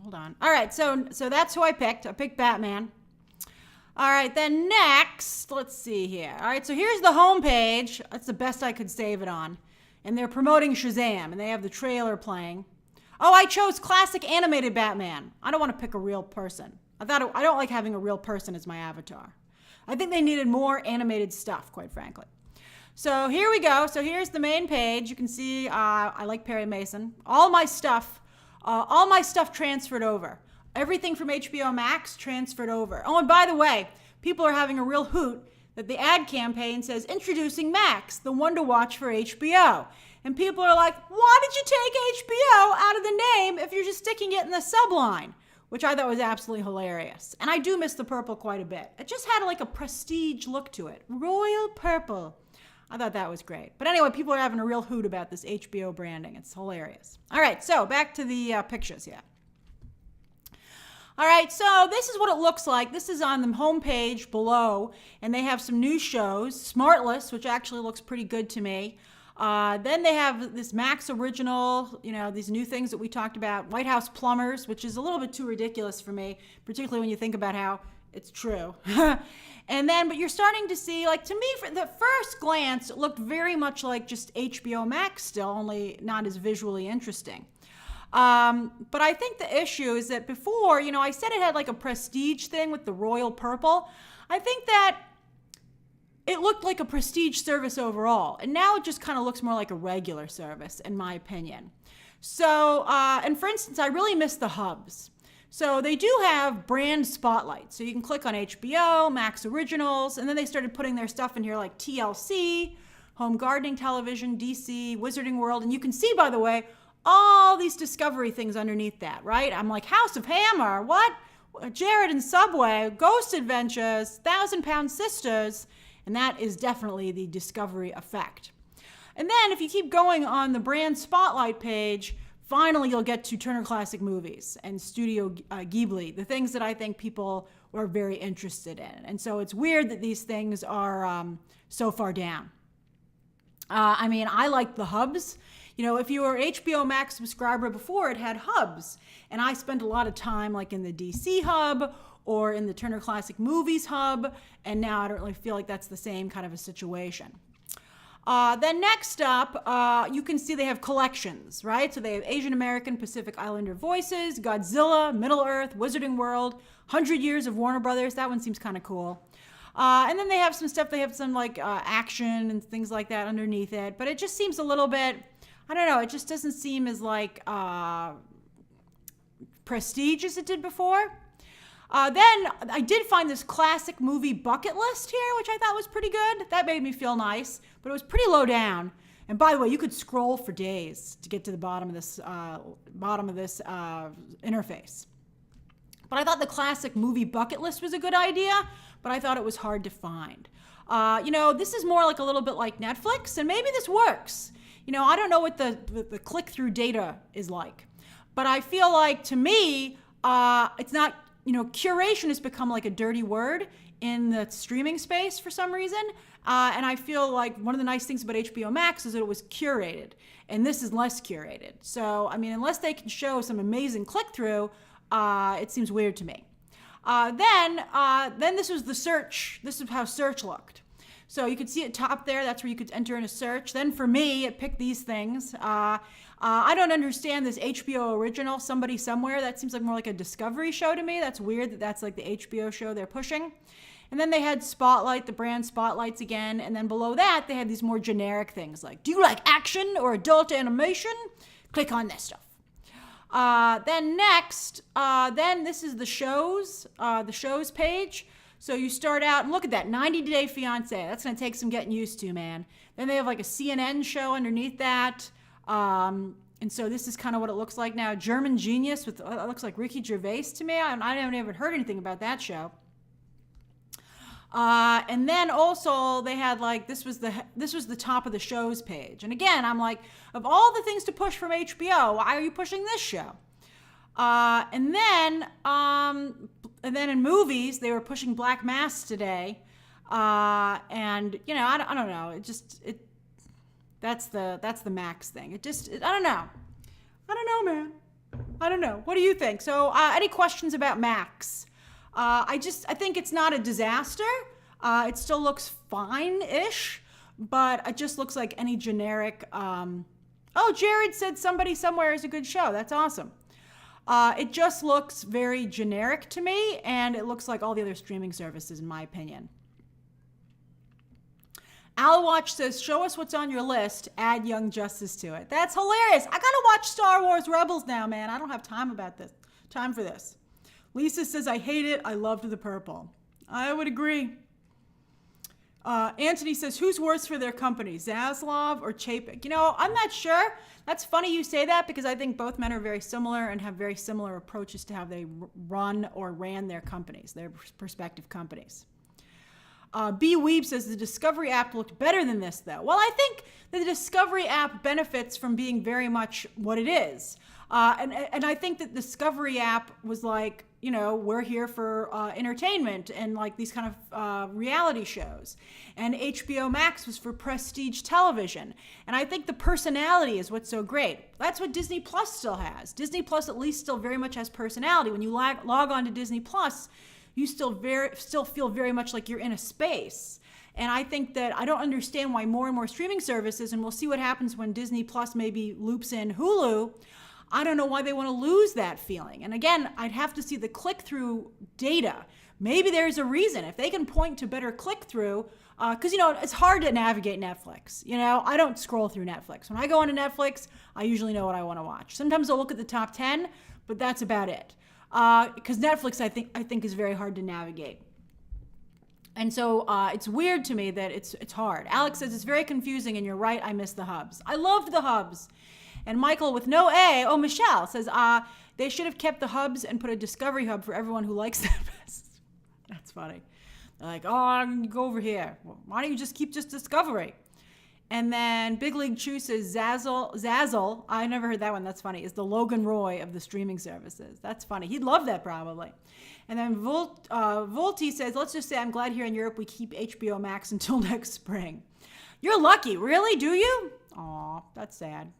Hold on. All right, so that's who I picked. I picked Batman. All right, then next, let's see here. All right, so here's the homepage. That's the best I could save it on. And they're promoting Shazam, and they have the trailer playing. Oh, I chose classic animated Batman. I don't want to pick a real person. I don't like having a real person as my avatar. I think they needed more animated stuff, quite frankly. So here we go. So here's the main page. You can see I like Perry Mason. All my stuff transferred over. Everything from HBO Max transferred over. Oh, and by the way, people are having a real hoot that the ad campaign says, introducing Max, the one to watch for HBO. And people are like, why did you take HBO out of the name if you're just sticking it in the subline? Which I thought was absolutely hilarious. And I do miss the purple quite a bit. It just had like a prestige look to it. Royal purple. I thought that was great. But anyway, people are having a real hoot about this HBO branding. It's hilarious. All right, so back to the pictures here. All right, so this is what it looks like. This is on the homepage below, and they have some new shows. Smartless, which actually looks pretty good to me. Then they have this Max original, these new things that we talked about. White House Plumbers, which is a little bit too ridiculous for me, particularly when you think about how it's true. And then, but you're starting to see, like, to me, for the first glance, it looked very much like just HBO Max still, only not as visually interesting. But I think the issue is that before, I said it had like a prestige thing with the royal purple. I think that it looked like a prestige service overall. And now it just kind of looks more like a regular service, in my opinion. So, and for instance, I really miss the hubs. So they do have brand spotlights. So you can click on HBO, Max Originals, and then they started putting their stuff in here like TLC, Home Gardening Television, DC, Wizarding World. And you can see, by the way, all these Discovery things underneath that, right? I'm like, House of Hammer, what? Jared and Subway, Ghost Adventures, 1,000-Pound Sisters, and that is definitely the Discovery effect. And then if you keep going on the brand spotlight page, finally you'll get to Turner Classic Movies and Studio Ghibli, the things that I think people are very interested in. And so it's weird that these things are so far down. I like the hubs. If you were an HBO Max subscriber before, it had hubs. And I spent a lot of time like in the DC hub or in the Turner Classic Movies hub. And now I don't really feel like that's the same kind of a situation. Then next up, you can see they have collections, right? So they have Asian American Pacific Islander Voices, Godzilla, Middle-earth, Wizarding World, 100 Years of Warner Brothers. That one seems kind of cool. And then they have some stuff. They have some like action and things like that underneath it. But it just seems a little bit, I don't know, it just doesn't seem as like prestige as it did before. Then I did find this classic movie bucket list here, which I thought was pretty good. That made me feel nice, but it was pretty low down. And by the way, you could scroll for days to get to the bottom of this interface. But I thought the classic movie bucket list was a good idea, but I thought it was hard to find. This is more like a little bit like Netflix, and maybe this works. I don't know what the click-through data is like, but I feel like, to me, it's not, curation has become like a dirty word in the streaming space for some reason. And I feel like one of the nice things about HBO Max is that it was curated, and this is less curated. So, unless they can show some amazing click-through, it seems weird to me. Then this was the search. This is how search looked. So you could see at top there, that's where you could enter in a search. Then for me, it picked these things. I don't understand this HBO original, Somebody Somewhere. That seems like more like a Discovery show to me. That's weird that that's like the HBO show they're pushing. And then they had Spotlight, the brand Spotlights again. And then below that, they had these more generic things like, do you like action or adult animation? Click on this stuff. Then next, then this is the shows page. So you start out, and look at that, 90 Day Fiance. That's going to take some getting used to, man. Then they have like a CNN show underneath that. And so this is kind of what it looks like now. German Genius with, it looks like Ricky Gervais to me. I haven't even heard anything about that show. And then also they had like, this was the top of the shows page. And again, I'm like, of all the things to push from HBO, why are you pushing this show? And then in movies, they were pushing Black Mass today. And I don't know. That's the Max thing. I don't know. I don't know, man. I don't know. What do you think? So, any questions about Max? I think it's not a disaster. It still looks fine-ish, but it just looks like any generic, Jared said Somebody Somewhere is a good show. That's awesome. It just looks very generic to me, and it looks like all the other streaming services, in my opinion. Al Watch says, show us what's on your list, add Young Justice to it. That's hilarious. I gotta watch Star Wars Rebels now, man. I don't have time for this. Lisa says, I hate it. I loved the purple. I would agree. Anthony says, who's worse for their company, Zaslav or Chapek? You know, I'm not sure. That's funny you say that because I think both men are very similar and have very similar approaches to how they run or ran their companies, their respective companies. B. Weeb says the Discovery app looked better than this, though. Well, I think the Discovery app benefits from being very much what it is. And I think that the Discovery app was like, you know, we're here for entertainment and like these kind of reality shows. And HBO Max was for prestige television. And I think the personality is what's so great. That's what Disney Plus still has. Disney Plus at least still very much has personality. When you log on to Disney Plus, you still feel very much like you're in a space. And I think that I don't understand why more and more streaming services, and we'll see what happens when Disney Plus maybe loops in Hulu, I don't know why they want to lose that feeling. And again, I'd have to see the click-through data. Maybe there's a reason. If they can point to better click-through, because, you know, it's hard to navigate Netflix. You know, I don't scroll through Netflix. When I go onto Netflix, I usually know what I want to watch. Sometimes I'll look at the top 10, but that's about it. Because Netflix, I think is very hard to navigate. And so it's weird to me that it's hard. Alex says, it's very confusing, and you're right, I miss the hubs. I loved the hubs. And Michael with no A, Michelle says, they should have kept the hubs and put a Discovery hub for everyone who likes that best. That's funny. They're like, go over here. Well, why don't you just keep just Discovery? And then Big League Chew says, Zazzle, I never heard that one, that's funny, is the Logan Roy of the streaming services. That's funny. He'd love that probably. And then Volti says, let's just say I'm glad here in Europe we keep HBO Max until next spring. You're lucky. Really? Do you? Aw, that's sad.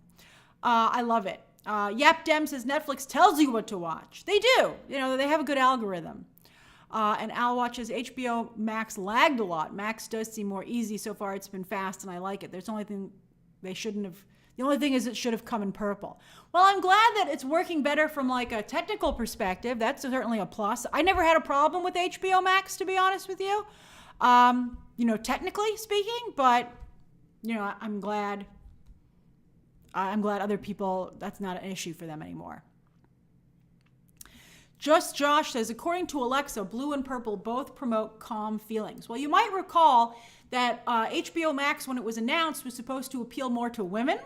I love it. Yap Dem says, Netflix tells you what to watch. They do. You know, they have a good algorithm. And Al watches HBO Max lagged a lot. Max does seem more easy. So far it's been fast and I like it. The only thing is it should have come in purple. Well, I'm glad that it's working better from like a technical perspective. That's certainly a plus. I never had a problem with HBO Max, to be honest with you. You know, technically speaking, but you know, I'm glad other people, that's not an issue for them anymore. Just Josh says, according to Alexa, blue and purple both promote calm feelings. Well, you might recall that HBO Max, when it was announced, was supposed to appeal more to women,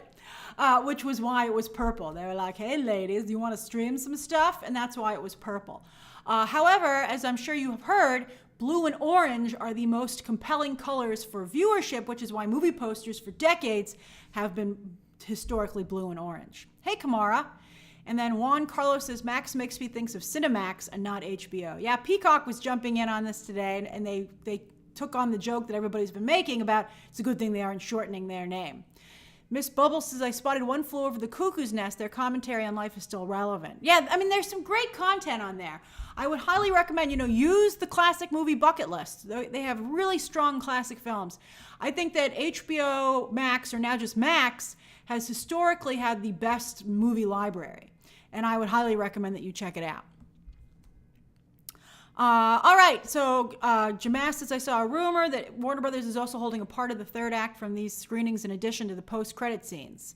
which was why it was purple. They were like, hey, ladies, do you want to stream some stuff? And that's why it was purple. However, as I'm sure you have heard, blue and orange are the most compelling colors for viewership, which is why movie posters for decades have been historically blue and orange. Hey, Kamara. And then Juan Carlos says, Max makes me think of Cinemax and not HBO. Yeah, Peacock was jumping in on this today, and they took on the joke that everybody's been making about it's a good thing they aren't shortening their name. Miss Bubble says, I spotted One Flew Over the Cuckoo's Nest. Their commentary on life is still relevant. Yeah, I mean, there's some great content on there. I would highly recommend, use the classic movie bucket list. They have really strong classic films. I think that HBO Max, or now just Max, has historically had the best movie library. And I would highly recommend that you check it out. All right, so Jamas says, I saw a rumor that Warner Brothers is also holding a part of the third act from these screenings in addition to the post-credit scenes.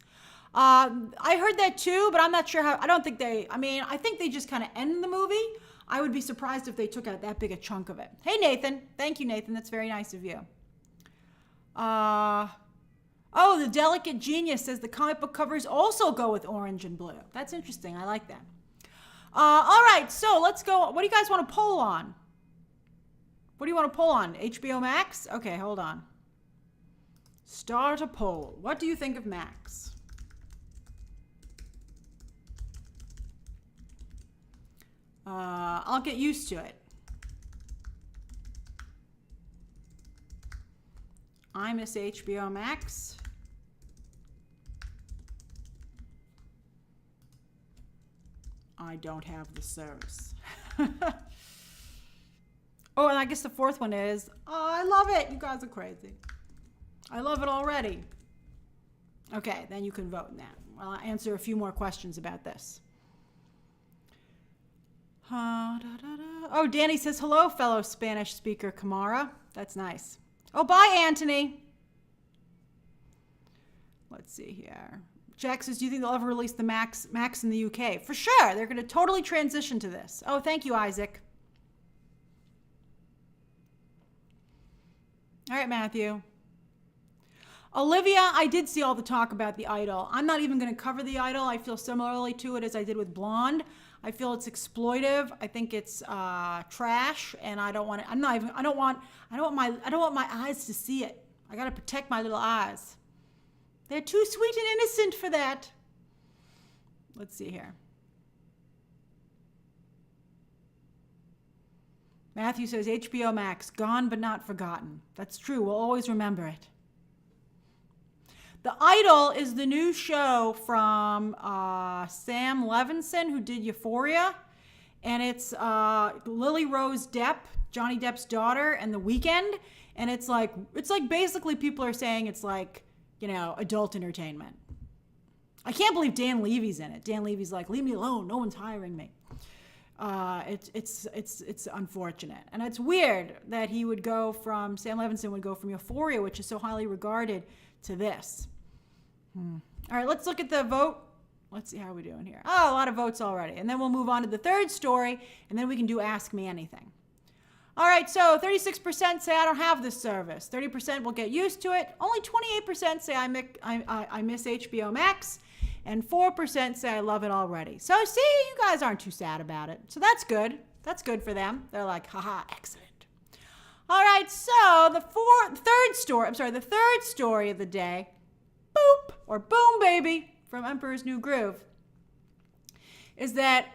I heard that too, but I'm not sure how. I think they just kind of end the movie. I would be surprised if they took out that big a chunk of it. Hey, Nathan. Thank you, Nathan. That's very nice of you. The Delicate Genius says the comic book covers also go with orange and blue. That's interesting. I like that. All right, so let's go. What do you guys want to poll on? What do you want to poll on? HBO Max? Okay, hold on. Start a poll. What do you think of Max? I'll get used to it. I miss HBO Max. I don't have the service. Oh, and I guess the fourth one is, I love it. You guys are crazy. I love it already. Okay, then you can vote in that. I'll answer a few more questions about this. Oh, Danny says, hello, fellow Spanish speaker Kamara. That's nice. Oh, bye, Anthony. Let's see here. Jack says, do you think they'll ever release the Max in the UK? For sure. They're going to totally transition to this. Oh, thank you, Isaac. All right, Matthew. Olivia, I did see all the talk about The Idol. I'm not even going to cover The Idol. I feel similarly to it as I did with Blonde. I feel it's exploitive. I think it's trash, and I don't want it. I don't want my eyes to see it. I got to protect my little eyes. They're too sweet and innocent for that. Let's see here. Matthew says HBO Max, gone but not forgotten. That's true. We'll always remember it. The Idol is the new show from Sam Levinson, who did Euphoria. And it's Lily Rose Depp, Johnny Depp's daughter, and The Weeknd. And it's like basically people are saying it's like, you know, adult entertainment. I can't believe Dan Levy's in it. Dan Levy's like, leave me alone. No one's hiring me. It's unfortunate. And it's weird that he would go from, Sam Levinson would go from Euphoria, which is so highly regarded, to this. All right, let's look at the vote. Let's see how we're doing here. Oh, a lot of votes already. And then we'll move on to the third story, and then we can do Ask Me Anything. All right, so 36% say I don't have this service. 30% will get used to it. Only 28% say I miss HBO Max. And 4% say I love it already. So see, you guys aren't too sad about it. So that's good. That's good for them. They're like, haha, excellent. All right, so the third story of the day, boop, or boom baby, from Emperor's New Groove, is that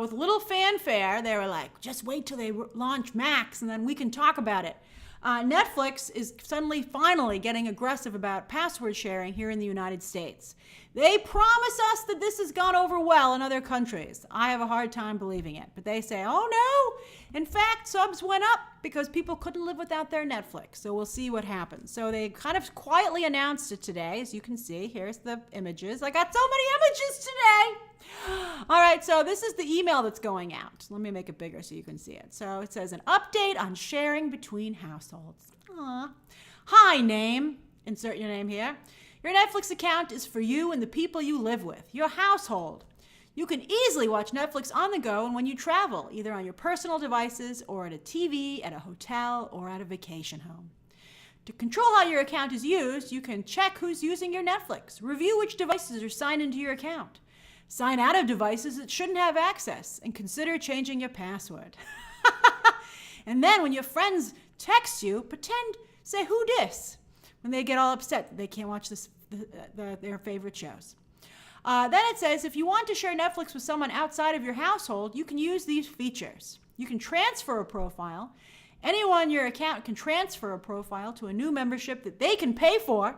with little fanfare, they were like, just wait till they launch Max and then we can talk about it. Netflix is finally getting aggressive about password sharing here in the United States. They promise us that this has gone over well in other countries. I have a hard time believing it, but they say, oh no, in fact, subs went up because people couldn't live without their Netflix. So we'll see what happens. So they kind of quietly announced it today. As you can see, here's the images. I got so many images today. All right, so this is the email that's going out. Let me make it bigger so you can see it. So it says an update on sharing between households. Aww. Hi, name. Insert your name here. Your Netflix account is for you and the people you live with, your household. You can easily watch Netflix on the go and when you travel, either on your personal devices or at a TV, at a hotel, or at a vacation home. To control how your account is used, you can check who's using your Netflix, review which devices are signed into your account, sign out of devices that shouldn't have access, and consider changing your password. And then when your friends text you, say who dis, when they get all upset that they can't watch their favorite shows. Then it says, if you want to share Netflix with someone outside of your household, you can use these features. You can transfer a profile. Anyone in your account can transfer a profile to a new membership that they can pay for,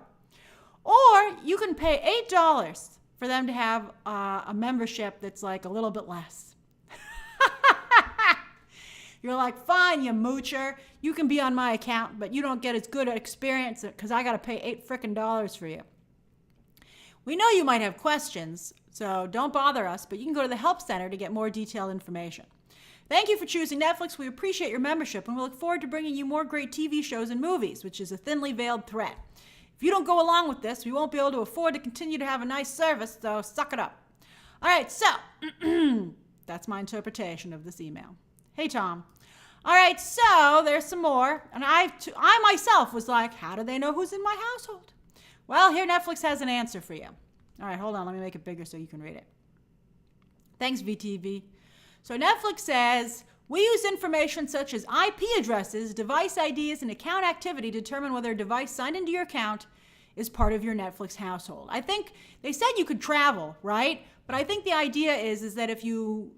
or you can pay $8 for them to have a membership that's like a little bit less. You're like, fine, you moocher. You can be on my account, but you don't get as good an experience because I got to pay $8 for you. We know you might have questions, so don't bother us, but you can go to the Help Center to get more detailed information. Thank you for choosing Netflix. We appreciate your membership, and we look forward to bringing you more great TV shows and movies, which is a thinly veiled threat. If you don't go along with this, we won't be able to afford to continue to have a nice service, so suck it up. All right, so that's my interpretation of this email. Hey, Tom. All right, so there's some more. And I myself was like, how do they know who's in my household? Well, here Netflix has an answer for you. All right, hold on. Let me make it bigger so you can read it. Thanks, VTV. So Netflix says, we use information such as IP addresses, device IDs, and account activity to determine whether a device signed into your account is part of your Netflix household. I think they said you could travel, right? But I think the idea is that if the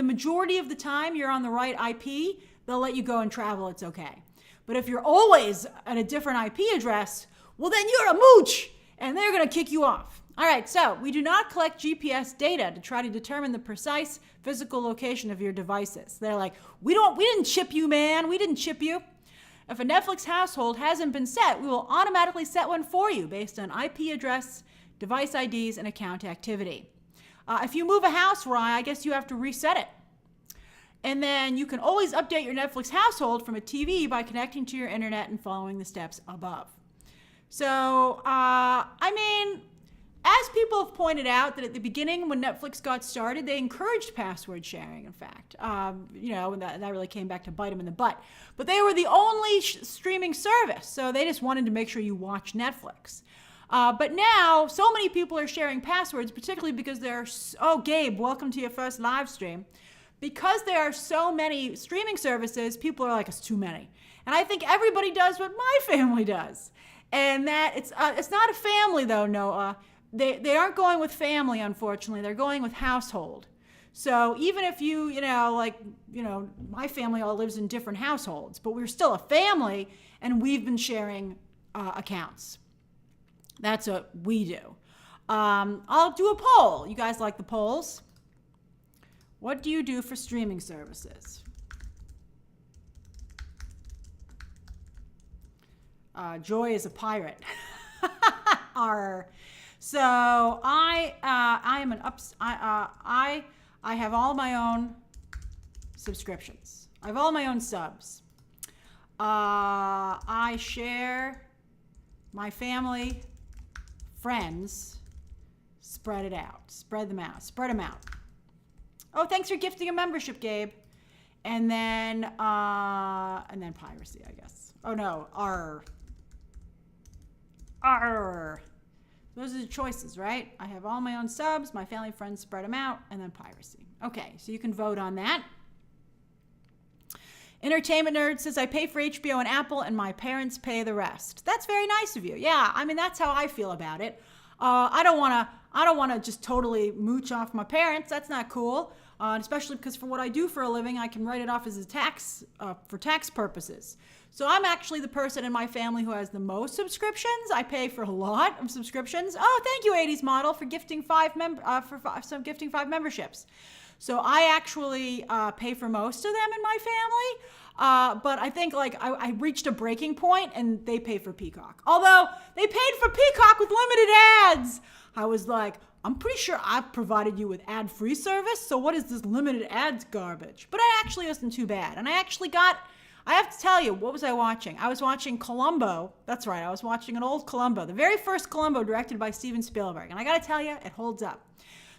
majority of the time you're on the right IP, they'll let you go and travel, it's okay. But if you're always at a different IP address, well then you're a mooch and they're gonna kick you off. All right, so we do not collect GPS data to try to determine the precise physical location of your devices. They're like, we didn't chip you, man, we didn't chip you. If a Netflix household hasn't been set, we will automatically set one for you based on IP address, device IDs, and account activity. If you move a house, I guess you have to reset it. And then you can always update your Netflix household from a TV by connecting to your internet and following the steps above. So, I mean, as people have pointed out, that at the beginning when Netflix got started, they encouraged password sharing, in fact. And that really came back to bite them in the butt. But they were the only streaming service, so they just wanted to make sure you watch Netflix. But now, so many people are sharing passwords, particularly because Gabe, welcome to your first live stream. Because there are so many streaming services, people are like, it's too many. And I think everybody does what my family does. And that it's not a family though, Noah. They aren't going with family, unfortunately. They're going with household. So even if my family all lives in different households, but we're still a family, and we've been sharing accounts. That's what we do. I'll do a poll. You guys like the polls? What do you do for streaming services? Joy is a pirate. Arr. So I have all my own subscriptions. I have all my own subs. I share my family, friends, spread them out. Oh, thanks for gifting a membership, Gabe. And then piracy, I guess. Oh no, Arr. Those are the choices, right? I have all my own subs, my family, friends, spread them out, and then piracy. Okay, so you can vote on that. Entertainment Nerd says, I pay for HBO and Apple, and my parents pay the rest. That's very nice of you. Yeah, I mean, that's how I feel about it. I don't want to just totally mooch off my parents. That's not cool. Especially because for what I do for a living, I can write it off as a tax for tax purposes. So I'm actually the person in my family who has the most subscriptions. I pay for a lot of subscriptions. Oh, thank you, 80s model, for gifting five memberships. So I actually pay for most of them in my family. But I think I reached a breaking point, and they pay for Peacock. Although they paid for Peacock with limited ads. I was like, I'm pretty sure I've provided you with ad-free service, so what is this limited ads garbage? But it actually wasn't too bad. And I have to tell you, what was I watching? I was watching Columbo. That's right, I was watching an old Columbo, the very first Columbo directed by Steven Spielberg. And I gotta tell you, it holds up.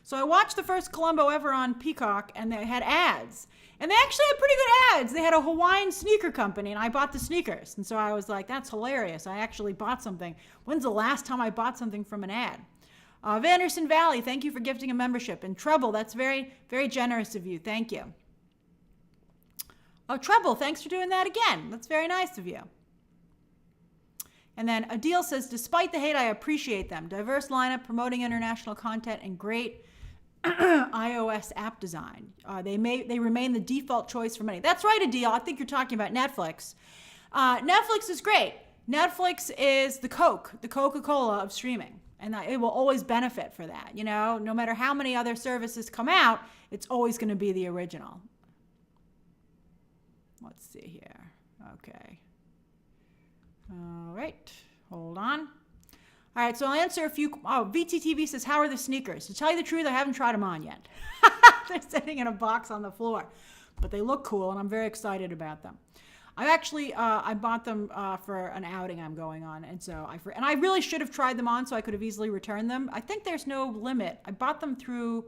So I watched the first Columbo ever on Peacock, and they had ads. And they actually had pretty good ads. They had a Hawaiian sneaker company, and I bought the sneakers. And so I was like, that's hilarious. I actually bought something. When's the last time I bought something from an ad? Vanderson Valley, thank you for gifting a membership. And Treble, that's very, very generous of you. Thank you. Oh, Treble, thanks for doing that again. That's very nice of you. And then Adil says, despite the hate, I appreciate them. Diverse lineup, promoting international content, and great iOS app design. They remain the default choice for many. That's right, Adil. I think you're talking about Netflix. Netflix is great. Netflix is the Coca-Cola of streaming. And it will always benefit for that. You know, no matter how many other services come out, it's always going to be the original. Let's see here. Okay. All right. Hold on. All right, so I'll answer a few. Oh, VTTV says, how are the sneakers? To tell you the truth, I haven't tried them on yet. They're sitting in a box on the floor. But they look cool, and I'm very excited about them. I actually, I bought them for an outing I'm going on, and so I really should have tried them on so I could have easily returned them. I think there's no limit. I bought them through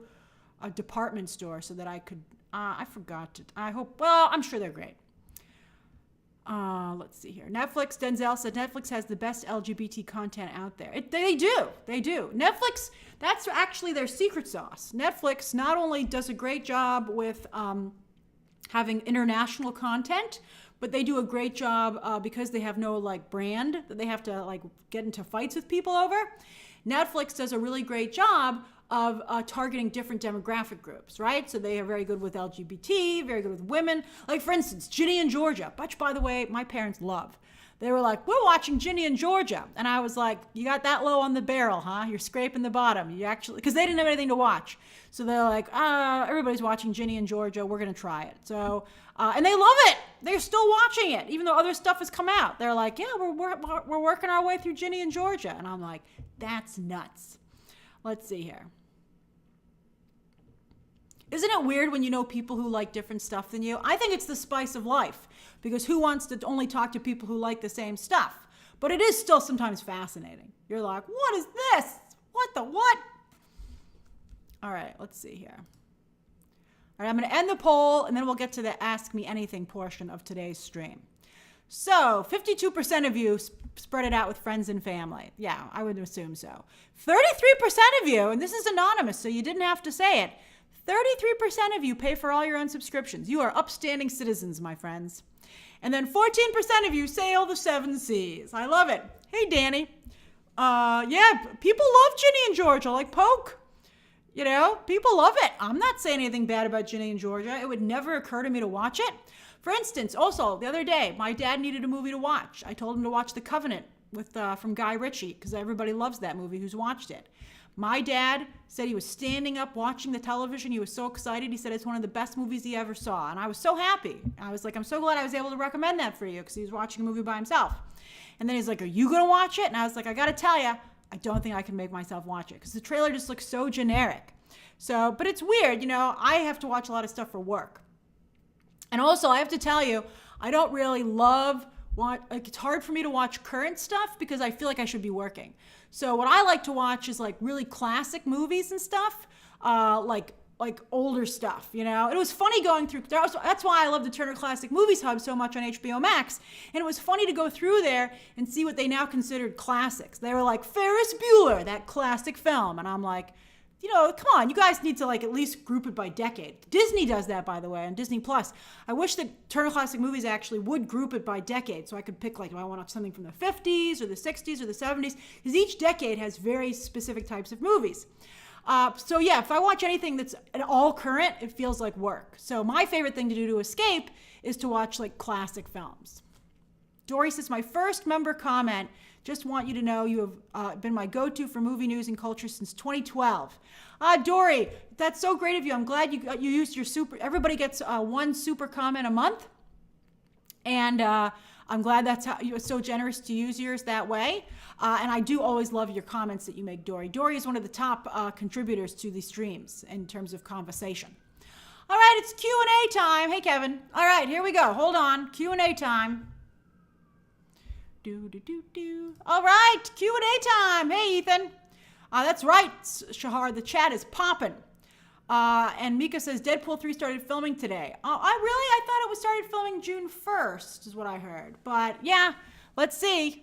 a department store so that I could, I forgot to, I'm sure they're great. Let's see here. Netflix, Denzel said Netflix has the best LGBT content out there. They do. Netflix, that's actually their secret sauce. Netflix not only does a great job with having international content, but they do a great job because they have no brand that they have to get into fights with people over. Netflix does a really great job of targeting different demographic groups, right? So they are very good with LGBT, very good with women. Like, for instance, Ginny and Georgia, which, by the way, my parents love. They were like, we're watching Ginny and Georgia. And I was like, you got that low on the barrel, huh? You're scraping the bottom. You actually, because they didn't have anything to watch. So they're like, everybody's watching Ginny and Georgia. We're going to try it. So, and they love it. They're still watching it, even though other stuff has come out. They're like, yeah, we're working our way through Ginny and Georgia. And I'm like, that's nuts. Let's see here. Isn't it weird when you know people who like different stuff than you? I think it's the spice of life, because who wants to only talk to people who like the same stuff? But it is still sometimes fascinating. You're like, what is this? What the what? All right, let's see here. All right, I'm going to end the poll, and then we'll get to the Ask Me Anything portion of today's stream. So, 52% of you spread it out with friends and family. Yeah, I would assume so. 33% of you, and this is anonymous, so you didn't have to say it, 33% of you pay for all your own subscriptions. You are upstanding citizens, my friends. And then 14% of you sail the 7 seas. I love it. Hey, Danny. Yeah, people love Ginny and Georgia, like Poke. You know, people love it. I'm not saying anything bad about Ginny and Georgia. It would never occur to me to watch it. For instance, also, the other day, my dad needed a movie to watch. I told him to watch The Covenant from Guy Ritchie, because everybody loves that movie who's watched it. My dad said he was standing up watching the television. He was so excited. He said it's one of the best movies he ever saw. And I was so happy. I was like, I'm so glad I was able to recommend that for you, because he was watching a movie by himself. And then he's like, are you going to watch it? And I was like, I got to tell you, I don't think I can make myself watch it, because the trailer just looks so generic. So, but it's weird, you know, I have to watch a lot of stuff for work. And also, I have to tell you, I don't really it's hard for me to watch current stuff because I feel like I should be working. So what I like to watch is like really classic movies and stuff, like older stuff, you know. It was funny going through, that's why I love the Turner Classic Movies Hub so much on HBO Max. And it was funny to go through there and see what they now considered classics. They were like Ferris Bueller, that classic film. And I'm like, you know, come on, you guys need to like at least group it by decade. Disney does that, by the way, on Disney Plus. I wish that Turner Classic Movies actually would group it by decade, so I could pick like, do I want to watch something from the 50s or the 60s or the 70s? Because each decade has very specific types of movies. So yeah, if I watch anything that's all current, it feels like work. So my favorite thing to do to escape is to watch like classic films. Dory says, my first member comment, just want you to know you have been my go-to for movie news and culture since 2012. Dory, that's so great of you. I'm glad you used your super. Everybody gets one super comment a month. And I'm glad that's how you're so generous to use yours that way. And I do always love your comments that you make, Dory. Dory is one of the top contributors to the streams in terms of conversation. All right, it's Q&A time. Hey, Kevin. All right, here we go. Hold on. Q&A time. All right, Q&A time. Hey, Ethan. That's right, Shahar. The chat is popping. And Mika says Deadpool 3 started filming today. I thought it started filming June 1st, is what I heard. But yeah, let's see.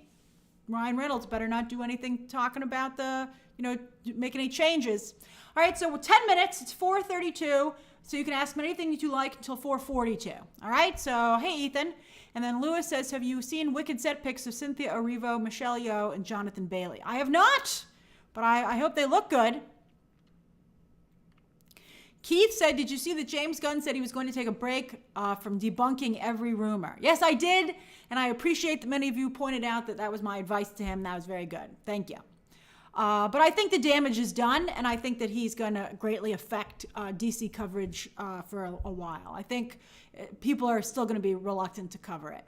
Ryan Reynolds better not do anything talking about make any changes. All right, so 10 minutes. It's 4:32. So you can ask me anything that you like until 4:42. All right, so hey, Ethan. And then Lewis says, have you seen wicked set pics of Cynthia Erivo, Michelle Yeoh, and Jonathan Bailey? I have not, but I hope they look good. Keith said, did you see that James Gunn said he was going to take a break from debunking every rumor? Yes, I did, and I appreciate that many of you pointed out that was my advice to him. That was very good. Thank you. But I think the damage is done, and I think that he's going to greatly affect DC coverage for a while. I think people are still going to be reluctant to cover it.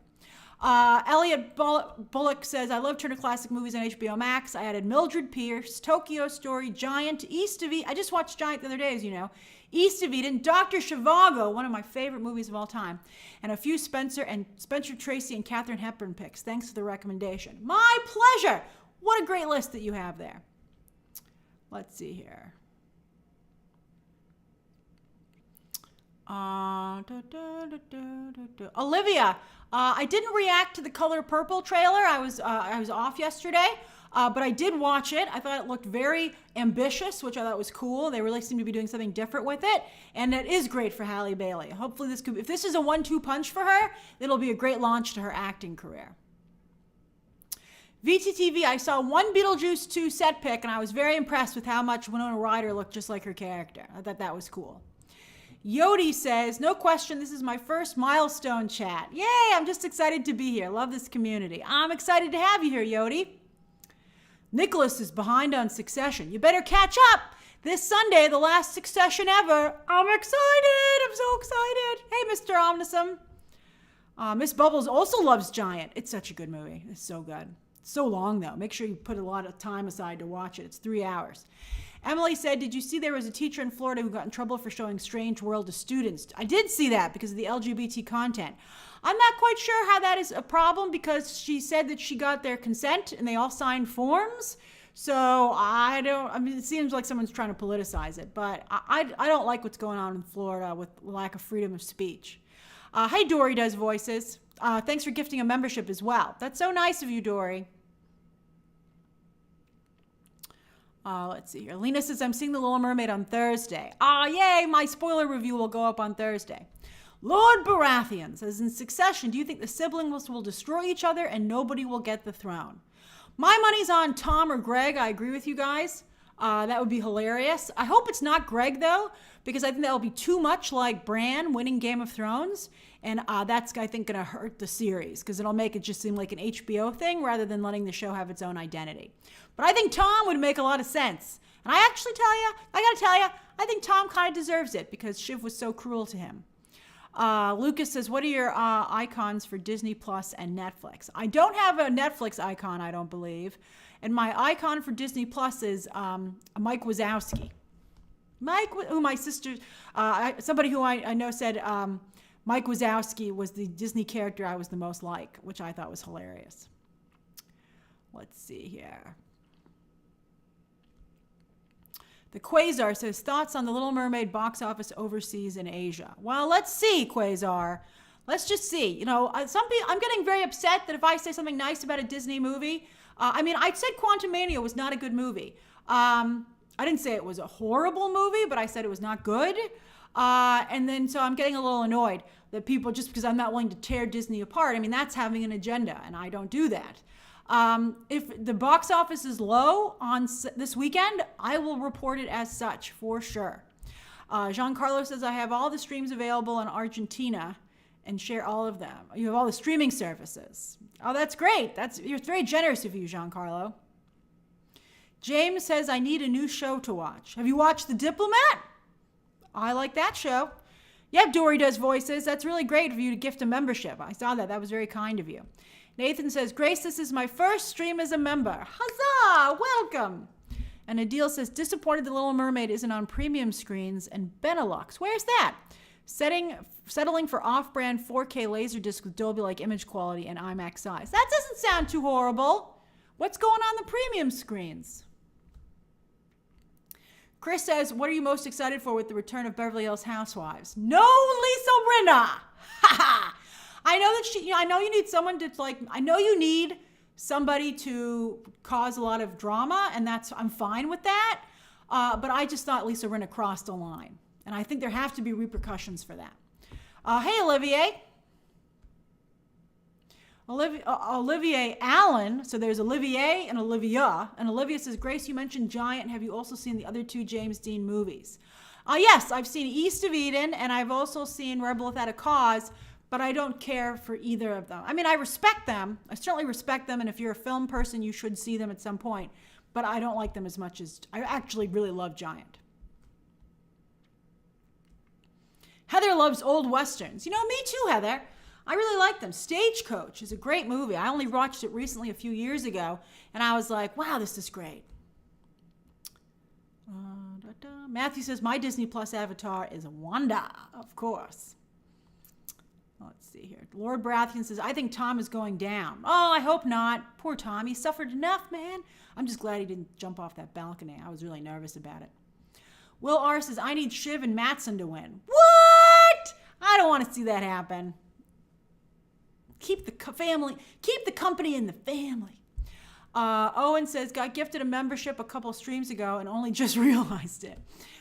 Elliot Bullock says, I love Turner Classic Movies on HBO Max. I added Mildred Pierce, Tokyo Story, Giant, East of Eden. I just watched Giant the other day, as you know. East of Eden, Dr. Zhivago, one of my favorite movies of all time, and a few Spencer Tracy and Katharine Hepburn picks. Thanks for the recommendation. My pleasure. What a great list that you have there. Let's see here. Olivia, I didn't react to the Color Purple trailer. I was off yesterday, but I did watch it. I thought it looked very ambitious, which I thought was cool. They really seem to be doing something different with it, and it is great for Halle Bailey. Hopefully, if this is a 1-2 punch for her, it'll be a great launch to her acting career. VTTV, I saw one Beetlejuice 2 set pic, and I was very impressed with how much Winona Ryder looked just like her character. I thought that was cool. Yodi says, no question, this is my first milestone chat. Yay, I'm just excited to be here. Love this community. I'm excited to have you here, Yodi. Nicholas is behind on Succession. You better catch up. This Sunday, the last Succession ever. I'm excited. I'm so excited. Hey, Mr. Omnisum. Miss Bubbles also loves Giant. It's such a good movie. It's so good. It's so long, though. Make sure you put a lot of time aside to watch it. It's 3 hours. Emily said, did you see there was a teacher in Florida who got in trouble for showing Strange World to students? I did see that because of the LGBT content. I'm not quite sure how that is a problem because she said that she got their consent and they all signed forms. So it seems like someone's trying to politicize it, but I don't like what's going on in Florida with lack of freedom of speech. Hey, Dory Does Voices. Thanks for gifting a membership as well. That's so nice of you, Dory. Let's see here. Lena says, I'm seeing The Little Mermaid on Thursday. Yay, my spoiler review will go up on Thursday. Lord Baratheon says, in Succession, do you think the siblings will destroy each other and nobody will get the throne? My money's on Tom or Greg. I agree with you guys. That would be hilarious. I hope it's not Greg, though, because I think that'll be too much like Bran winning Game of Thrones. And that's, I think, going to hurt the series because it'll make it just seem like an HBO thing rather than letting the show have its own identity. But I think Tom would make a lot of sense. And I got to tell you, I think Tom kind of deserves it because Shiv was so cruel to him. Lucas says, what are your icons for Disney Plus and Netflix? I don't have a Netflix icon, I don't believe. And my icon for Disney Plus is Mike Wazowski. My sister, somebody who I know said Mike Wazowski was the Disney character I was the most like, which I thought was hilarious. Let's see here. The Quasar says, thoughts on The Little Mermaid box office overseas in Asia? Well, let's see, Quasar. Let's just see. You know, some people, I'm getting very upset that if I say something nice about a Disney movie, I said Quantumania was not a good movie. I didn't say it was a horrible movie, but I said it was not good. So I'm getting a little annoyed that people, just because I'm not willing to tear Disney apart, that's having an agenda, and I don't do that. If the box office is low on this weekend, I will report it as such for sure. Giancarlo says, I have all the streams available in Argentina and share all of them. You have all the streaming services. Oh, that's great. You're very generous of you, Giancarlo. James says, I need a new show to watch. Have you watched The Diplomat? I like that show. Yep, Dory Does Voices. That's really great of you to gift a membership. I saw that. That was very kind of you. Nathan says, Grace, this is my first stream as a member. Huzzah! Welcome. And Adil says, disappointed The Little Mermaid isn't on premium screens and Benelux. Where's that? Settling for off-brand 4K Laserdisc with Dolby-like image quality and IMAX size. That doesn't sound too horrible. What's going on the premium screens? Chris says, what are you most excited for with the return of Beverly Hills Housewives? No Lisa Rinna! Ha ha! I know that I know you need someone to I know you need somebody to cause a lot of drama, and I'm fine with that. But I just thought Lisa Rinna crossed a line. And I think there have to be repercussions for that. Hey, Olivier. Olivier Allen. So there's Olivier and Olivia. And Olivia says, Grace, you mentioned Giant. Have you also seen the other two James Dean movies? Yes, I've seen East of Eden, and I've also seen Rebel Without a Cause. But I don't care for either of them. I respect them. I certainly respect them. And if you're a film person, you should see them at some point. But I don't like them as much as I actually really love Giant. Heather loves old Westerns. Me too, Heather. I really like them. Stagecoach is a great movie. I only watched it recently a few years ago. And I was like, wow, this is great. Matthew says, my Disney Plus avatar is Wanda, of course. Let's see here. Lord Baratheon says, I think Tom is going down. Oh, I hope not. Poor Tom. He suffered enough, man. I'm just glad he didn't jump off that balcony. I was really nervous about it. Will R says, I need Shiv and Mattson to win. What? I don't want to see that happen. Keep the company in the family. Owen says, got gifted a membership a couple streams ago and only just realized it.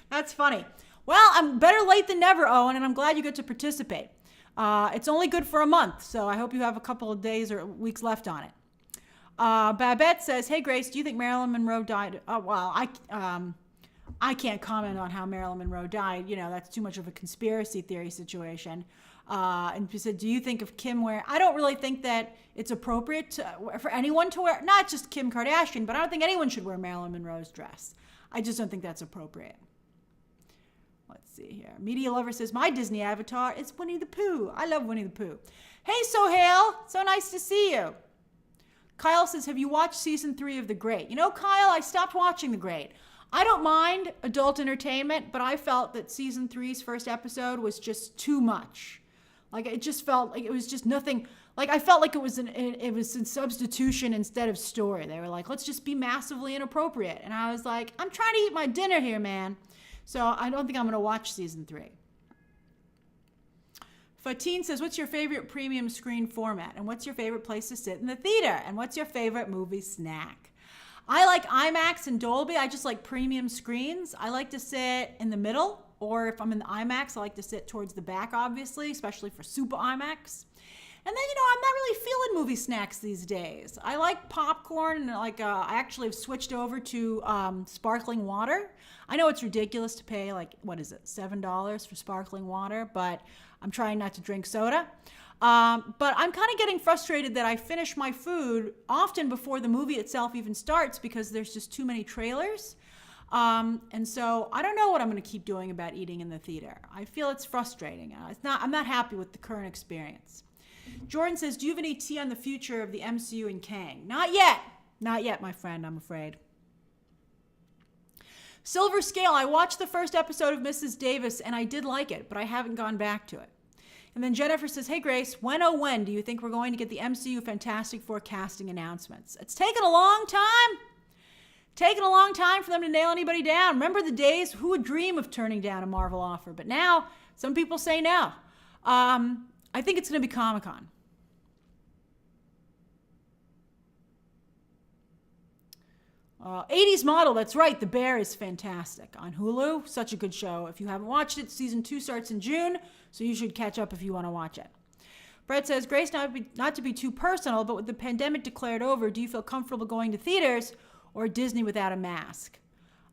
That's funny. Well, I'm better late than never, Owen, and I'm glad you get to participate. It's only good for a month, so I hope you have a couple of days or weeks left on it. Babette says, hey, Grace, do you think Marilyn Monroe died? Oh, well, I can't comment on how Marilyn Monroe died. That's too much of a conspiracy theory situation. And she said, do you think of Kim wearing... I don't really think that it's appropriate for anyone to wear, not just Kim Kardashian, but I don't think anyone should wear Marilyn Monroe's dress. I just don't think that's appropriate. Let's see here. Media Lover says, my Disney avatar is Winnie the Pooh. I love Winnie the Pooh. Hey, Sohail. So nice to see you. Kyle says, have you watched season 3 of The Great? Kyle, I stopped watching The Great. I don't mind adult entertainment, but I felt that season 3's first episode was just too much. Like, it just felt like it was just nothing. Like, I felt like it was in substitution instead of story. They were like, let's just be massively inappropriate. And I was like, I'm trying to eat my dinner here, man. So I don't think I'm going to watch season 3. Fatine says, what's your favorite premium screen format? And what's your favorite place to sit in the theater? And what's your favorite movie snack? I like IMAX and Dolby. I just like premium screens. I like to sit in the middle, or if I'm in the IMAX, I like to sit towards the back, obviously, especially for super IMAX. And then, I'm not really feeling movie snacks these days. I like popcorn, and I actually have switched over to sparkling water. I know it's ridiculous to pay, $7 for sparkling water, but I'm trying not to drink soda. But I'm kind of getting frustrated that I finish my food often before the movie itself even starts because there's just too many trailers. And so I don't know what I'm going to keep doing about eating in the theater. I feel it's frustrating. I'm not happy with the current experience. Jordan says, do you have any tea on the future of the MCU and Kang? Not yet. Not yet, my friend, I'm afraid. Silver Scale, I watched the first episode of Mrs. Davis and I did like it, but I haven't gone back to it. And then Jennifer says, hey Grace, when do you think we're going to get the MCU Fantastic Four casting announcements? It's taken a long time. Taken a long time for them to nail anybody down. Remember the days, who would dream of turning down a Marvel offer? But now, some people say no. I think it's going to be Comic-Con. '80s Model, that's right. The Bear is fantastic on Hulu. Such a good show. If you haven't watched it, season 2 starts in June, so you should catch up if you want to watch it. Brett says, Grace, not to be too personal, but with the pandemic declared over, do you feel comfortable going to theaters or Disney without a mask?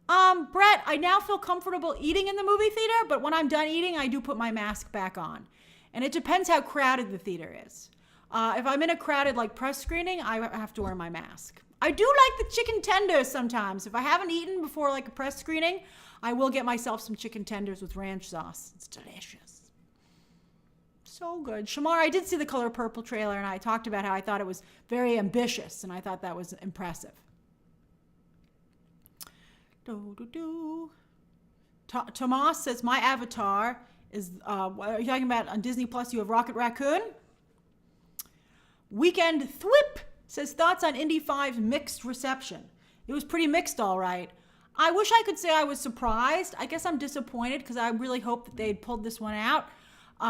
Brett, I now feel comfortable eating in the movie theater, but when I'm done eating, I do put my mask back on. And it depends how crowded the theater is. If I'm in a crowded press screening, I have to wear my mask. I do like the chicken tenders sometimes. If I haven't eaten before a press screening, I will get myself some chicken tenders with ranch sauce. It's delicious. So good. Shamar, I did see the Color Purple trailer, and I talked about how I thought it was very ambitious, and I thought that was impressive. Tomas says, my avatar is, what are you talking about on Disney Plus? You have Rocket Raccoon? Weekend Thwip says, thoughts on Indy 5's mixed reception. It was pretty mixed, all right. I wish I could say I was surprised. I guess I'm disappointed because I really hoped that they'd pulled this one out.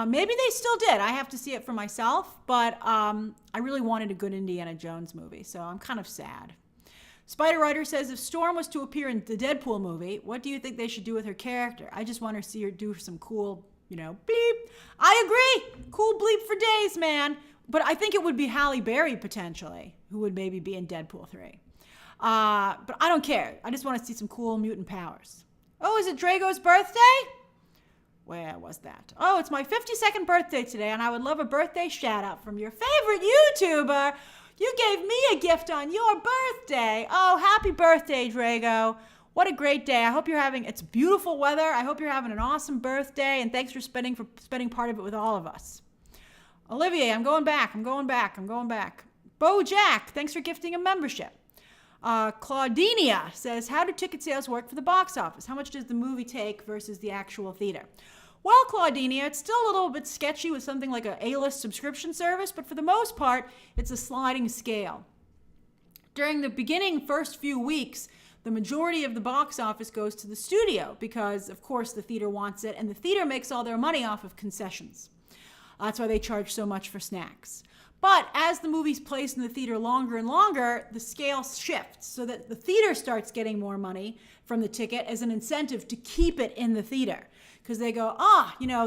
Maybe they still did. I have to see it for myself, but I really wanted a good Indiana Jones movie, so I'm kind of sad. Spider Rider says, if Storm was to appear in the Deadpool movie, what do you think they should do with her character? I just want to see her do some cool, bleep. I agree. Cool bleep for days, man. But I think it would be Halle Berry, potentially, who would maybe be in Deadpool 3. But I don't care. I just want to see some cool mutant powers. Oh, is it Drago's birthday? Where was that? Oh, it's my 52nd birthday today, and I would love a birthday shout-out from your favorite YouTuber. You gave me a gift on your birthday. Oh, happy birthday, Drago. What a great day. I hope it's beautiful weather. I hope you're having an awesome birthday, and thanks for spending part of it with all of us. Olivier, I'm going back. Bo Jack, thanks for gifting a membership. Claudinia says, how do ticket sales work for the box office? How much does the movie take versus the actual theater? Well, Claudinia, it's still a little bit sketchy with something like a A-list subscription service, but for the most part, it's a sliding scale. During the beginning first few weeks, the majority of the box office goes to the studio because, of course, the theater wants it, and the theater makes all their money off of concessions. That's why they charge so much for snacks. But as the movie's placed in the theater longer and longer, the scale shifts so that the theater starts getting more money from the ticket as an incentive to keep it in the theater. Because they go,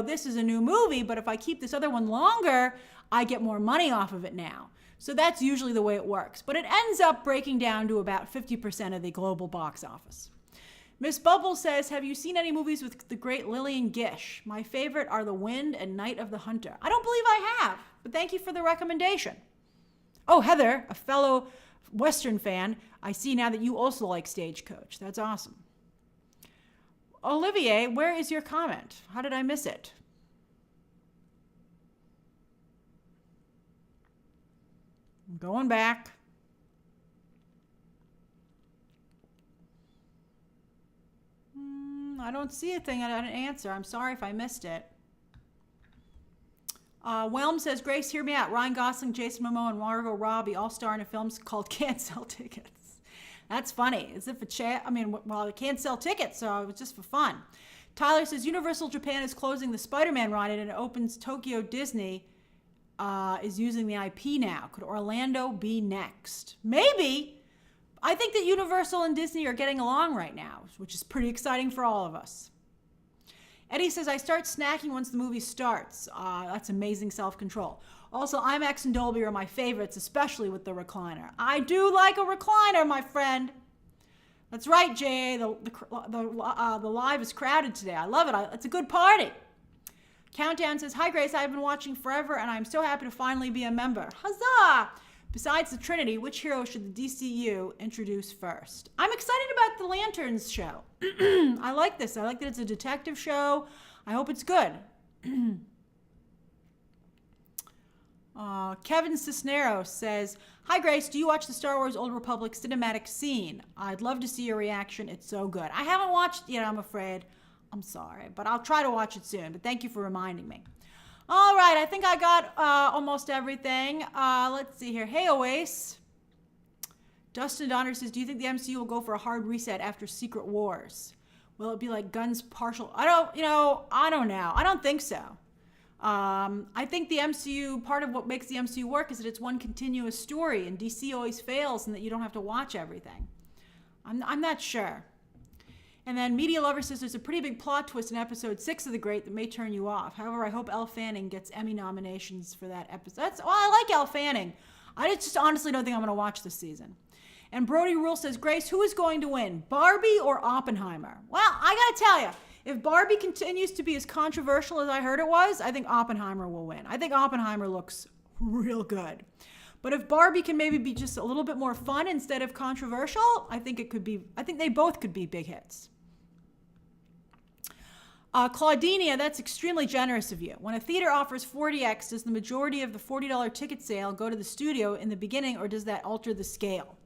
this is a new movie, but if I keep this other one longer, I get more money off of it now. So that's usually the way it works. But it ends up breaking down to about 50% of the global box office. Miss Bubble says, have you seen any movies with the great Lillian Gish? My favorite are The Wind and Night of the Hunter. I don't believe I have, but thank you for the recommendation. Oh, Heather, a fellow Western fan, I see now that you also like Stagecoach. That's awesome. Olivier, where is your comment? How did I miss it? I'm going back. I don't see a thing. I didn't answer. I'm sorry if I missed it. Whelm says, Grace, hear me out. Ryan Gosling, Jason Momoa, and Margot Robbie all star in a film called Can't Sell Tickets. That's funny. As if they can't sell tickets, so it was just for fun. Tyler says, Universal Japan is closing the Spider-Man ride and it opens Tokyo Disney is using the IP now. Could Orlando be next? Maybe. I think that Universal and Disney are getting along right now, which is pretty exciting for all of us. Eddie says, I start snacking once the movie starts. That's amazing self-control. Also, IMAX and Dolby are my favorites, especially with the recliner. I do like a recliner, my friend. That's right, Jay. The live is crowded today. I love it. It's a good party. Countdown says, hi, Grace. I've been watching forever, and I'm so happy to finally be a member. Huzzah! Besides the Trinity, which hero should the DCU introduce first? I'm excited about the Lanterns show. I like this. I like that it's a detective show. I hope it's good. Kevin Cisneros says, hi, Grace. Do you watch the Star Wars Old Republic cinematic scene? I'd love to see your reaction. It's so good. I haven't watched it yet, I'm afraid. I'm sorry, but I'll try to watch it soon. But thank you for reminding me. All right, I think I got almost everything. Let's see here. Hey, Oasis. Dustin Donner says, do you think the MCU will go for a hard reset after Secret Wars? Will it be like Guns partial? I don't know. I don't think so. I think the MCU, part of what makes the MCU work is that it's one continuous story, and DC always fails and that you don't have to watch everything. I'm not sure. And then Media Lover says there's a pretty big plot twist in episode 6 of The Great that may turn you off. However, I hope Elle Fanning gets Emmy nominations for that episode. I like Elle Fanning. I just honestly don't think I'm going to watch this season. And Brody Rule says, Grace, who is going to win, Barbie or Oppenheimer? Well, I got to tell you, if Barbie continues to be as controversial as I heard it was, I think Oppenheimer will win. I think Oppenheimer looks real good. But if Barbie can maybe be just a little bit more fun instead of controversial, I think they both could be big hits. Claudinia, that's extremely generous of you. When a theater offers 40X, does the majority of the $40 ticket sale go to the studio in the beginning, or does that alter the scale?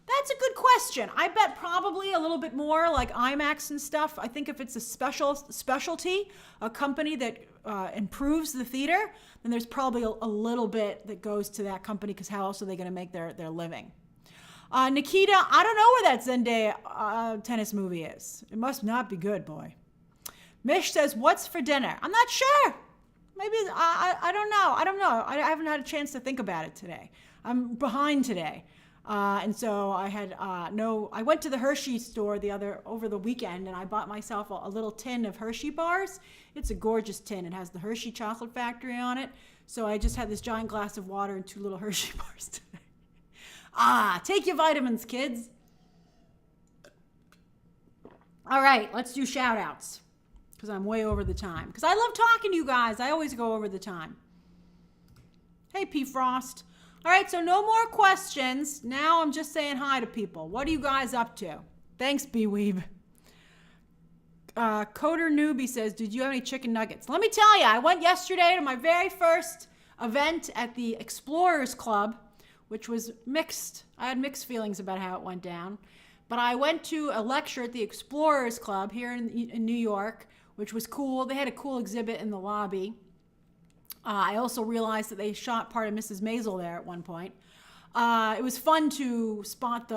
That's a good question. I bet probably a little bit more, like IMAX and stuff. I think if it's a specialty, a company that improves the theater, then there's probably a little bit that goes to that company, because how else are they going to make their living? Nikita, I don't know where that Zendaya tennis movie is. It must not be good, boy. Mish says, what's for dinner? I'm not sure. Maybe, I don't know. I haven't had a chance to think about it today. I'm behind today. And so I went to the Hershey store over the weekend, and I bought myself a little tin of Hershey bars. It's a gorgeous tin. It has the Hershey Chocolate Factory on it. So I just had this giant glass of water and 2 little Hershey bars today. Take your vitamins, kids. All right, let's do shout outs, because I'm way over the time. Because I love talking to you guys. I always go over the time. Hey, P. Frost. All right, so no more questions. Now I'm just saying hi to people. What are you guys up to? Thanks, B-Weeb. Coder Newbie says, did you have any chicken nuggets? Let me tell you, I went yesterday to my very first event at the Explorers Club, which was mixed. I had mixed feelings about how it went down. But I went to a lecture at the Explorers Club here in New York, which was cool. They had a cool exhibit in the lobby. I also realized that they shot part of Mrs. Maisel there at one point. It was fun to spot the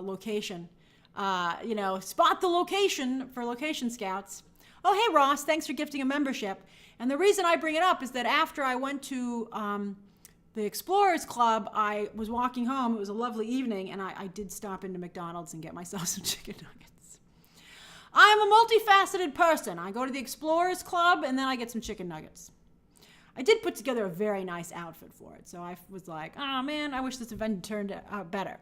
location. Spot the location for location scouts. Oh, hey, Ross, thanks for gifting a membership. And the reason I bring it up is that after I went to the Explorers Club, I was walking home. It was a lovely evening, and I did stop into McDonald's and get myself some chicken nuggets. I am a multifaceted person. I go to the Explorers Club, and then I get some chicken nuggets. I did put together a very nice outfit for it, so I was like, oh man, I wish this event turned out better.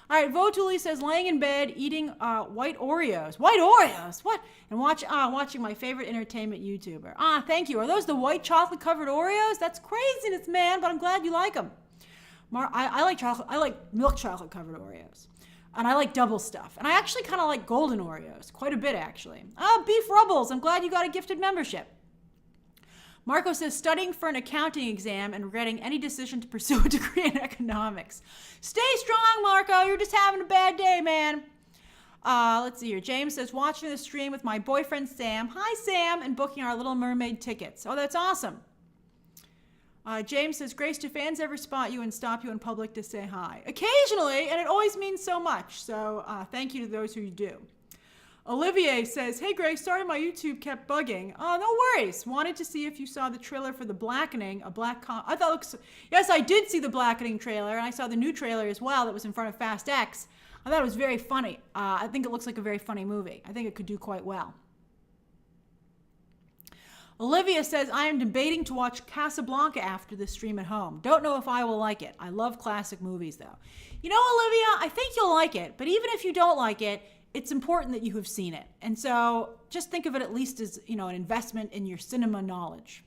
All right, Votuli says, laying in bed, eating white Oreos. White Oreos? What? And watching my favorite entertainment YouTuber. Thank you. Are those the white chocolate-covered Oreos? That's craziness, man, but I'm glad you like them. I like chocolate. I like milk chocolate-covered Oreos. And I like double stuff. And I actually kind of like golden Oreos, quite a bit, actually. Beef Rubbles, I'm glad you got a gifted membership. Marco says, studying for an accounting exam and regretting any decision to pursue a degree in economics. Stay strong, Marco. You're just having a bad day, man. Let's see here. James says, watching the stream with my boyfriend Sam. Hi, Sam, and booking our Little Mermaid tickets. Oh, that's awesome. James says, Grace, do fans ever spot you and stop you in public to say hi? Occasionally, and it always means so much. So thank you to those who do. Olivier says, hey, Grace, sorry my YouTube kept bugging. Oh, no worries. Wanted to see if you saw the trailer for The Blackening, I thought it looks... Yes, I did see The Blackening trailer, and I saw the new trailer as well that was in front of Fast X. I thought it was very funny. I think it looks like a very funny movie. I think it could do quite well. Olivia says, I am debating to watch Casablanca after the stream at home. Don't know if I will like it. I love classic movies, though. You know, Olivia, I think you'll like it. But even if you don't like it, it's important that you have seen it. And so just think of it at least as, you know, an investment in your cinema knowledge.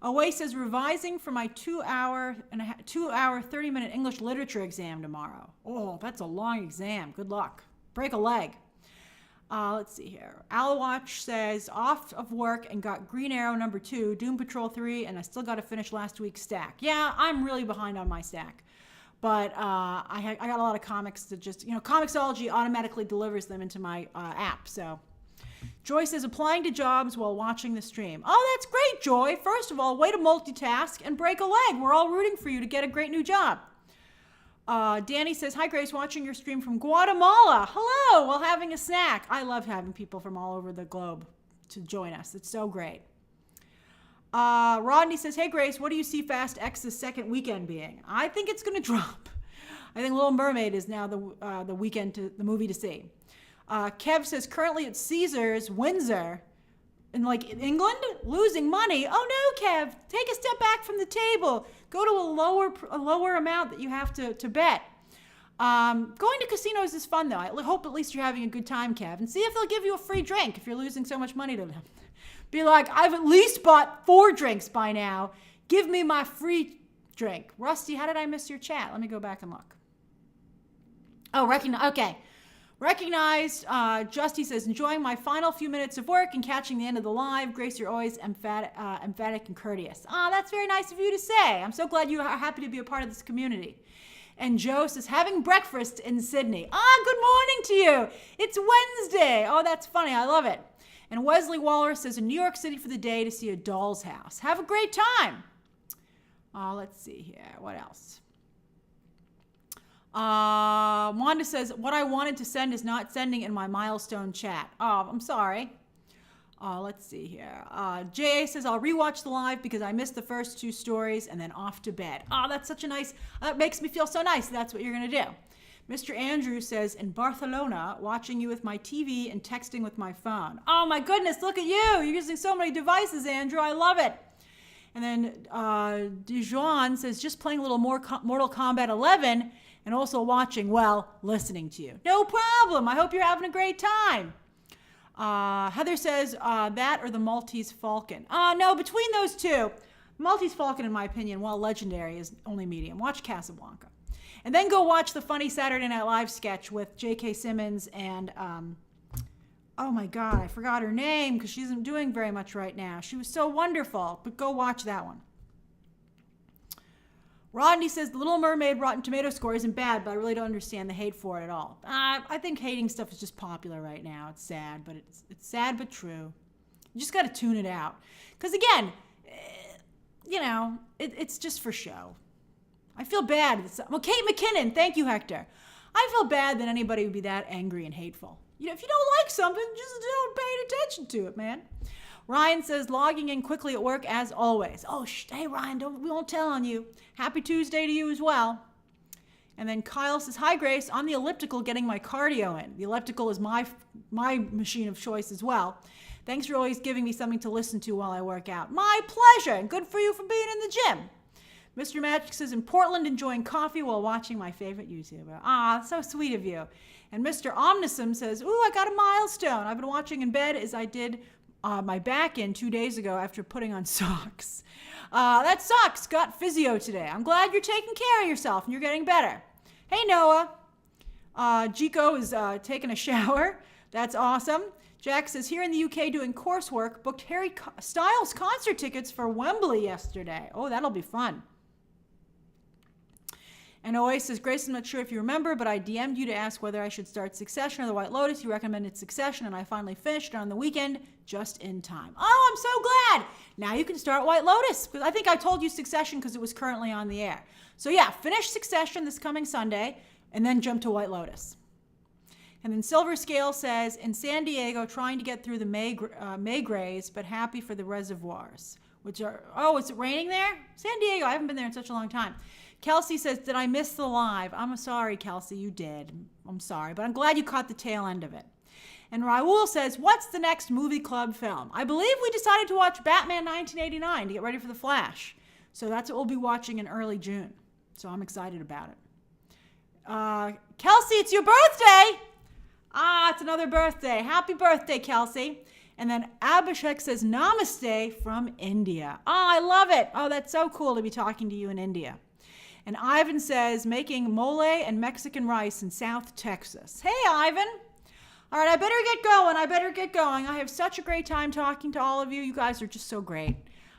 Away says, revising for my 2-hour, 30-minute English literature exam tomorrow. Oh, that's a long exam. Good luck. Break a leg. Let's see here. Alwatch says, off of work and got Green Arrow #2, Doom Patrol 3, and I still got to finish last week's stack. Yeah, I'm really behind on my stack. But I got a lot of comics that just, you know, Comixology automatically delivers them into my app. So Joy says, applying to jobs while watching the stream. Oh, that's great, Joy. First of all, way to multitask and break a leg. We're all rooting for you to get a great new job. Danny says, hi, Grace, watching your stream from Guatemala. Hello, while having a snack. I love having people from all over the globe to join us. It's so great. Rodney says, hey, Grace, what do you see Fast X's second weekend being? I think it's going to drop. I think Little Mermaid is now the movie to see. Kev says, currently at Caesars, Windsor, in England, losing money. Oh no, Kev, take a step back from the table. Go to a lower amount that you have to bet. Going to casinos is fun though. I hope at least you're having a good time, Kev, and see if they'll give you a free drink if you're losing so much money to them. Be like, I've at least bought 4 drinks by now. Give me my free drink. Rusty, how did I miss your chat? Let me go back and look. Oh, okay. Recognized. Justy says, enjoying my final few minutes of work and catching the end of the live. Grace, you're always emphatic and courteous. That's very nice of you to say. I'm so glad you are happy to be a part of this community. And Joe says, having breakfast in Sydney. Good morning to you. It's Wednesday. Oh, that's funny. I love it. And Wesley Waller says, in New York City for the day to see a doll's house. Have a great time. Let's see here. What else? Wanda says, what I wanted to send is not sending in my milestone chat. Oh, I'm sorry. Let's see here. J.A. says, I'll rewatch the live because I missed the first 2 stories and then off to bed. That's such a nice, that makes me feel so nice. That's what you're going to do. Mr. Andrew says, in Barcelona, watching you with my TV and texting with my phone. Oh my goodness, look at you. You're using so many devices, Andrew. I love it. And then Dijon says, just playing a little more Mortal Kombat 11 and also watching, listening to you. No problem. I hope you're having a great time. Heather says, that or the Maltese Falcon. No, between those two, Maltese Falcon, in my opinion, while legendary, is only medium. Watch Casablanca. And then go watch the funny Saturday Night Live sketch with J.K. Simmons and, oh my God, I forgot her name because she isn't doing very much right now. She was so wonderful, but go watch that one. Rodney says, The Little Mermaid Rotten Tomato score isn't bad, but I really don't understand the hate for it at all. I think hating stuff is just popular right now. It's sad, but it's sad but true. You just got to tune it out. Because again, it's just for show. I feel bad. Well, Kate McKinnon, thank you, Hector. I feel bad that anybody would be that angry and hateful. If you don't like something, just don't pay attention to it, man. Ryan says, logging in quickly at work as always. Oh, hey, Ryan, we won't tell on you. Happy Tuesday to you as well. And then Kyle says, hi, Grace. On the elliptical getting my cardio in. The elliptical is my machine of choice as well. Thanks for always giving me something to listen to while I work out. My pleasure, and good for you for being in the gym. Mr. Magic says, in Portland, enjoying coffee while watching my favorite YouTuber. So sweet of you. And Mr. Omnisum says, ooh, I got a milestone. I've been watching in bed as I did my back in 2 days ago after putting on socks. That sucks. Got physio today. I'm glad you're taking care of yourself and you're getting better. Hey, Noah. Jico is taking a shower. That's awesome. Jack says, here in the UK doing coursework, booked Harry Styles concert tickets for Wembley yesterday. Oh, that'll be fun. And Oasis says, Grace, I'm not sure if you remember, but I DM'd you to ask whether I should start Succession or The White Lotus. You recommended Succession, and I finally finished it on the weekend just in time. Oh, I'm so glad. Now you can start White Lotus, because I think I told you Succession because it was currently on the air. So yeah, finish Succession this coming Sunday, and then jump to White Lotus. And then Silver Scale says, in San Diego, trying to get through the May grays, but happy for the reservoirs. Which are, oh, is it raining there? San Diego, I haven't been there in such a long time. Kelsey says, did I miss the live? I'm sorry, Kelsey, you did. I'm sorry, but I'm glad you caught the tail end of it. And Raul says, what's the next movie club film? I believe we decided to watch Batman 1989 to get ready for The Flash. So that's what we'll be watching in early June. So I'm excited about it. Kelsey, it's your birthday. It's another birthday. Happy birthday, Kelsey. And then Abhishek says, namaste from India. I love it. Oh, that's so cool to be talking to you in India. And Ivan says, making mole and Mexican rice in South Texas. Hey, Ivan. All right, I better get going. I have such a great time talking to all of you. You guys are just so great.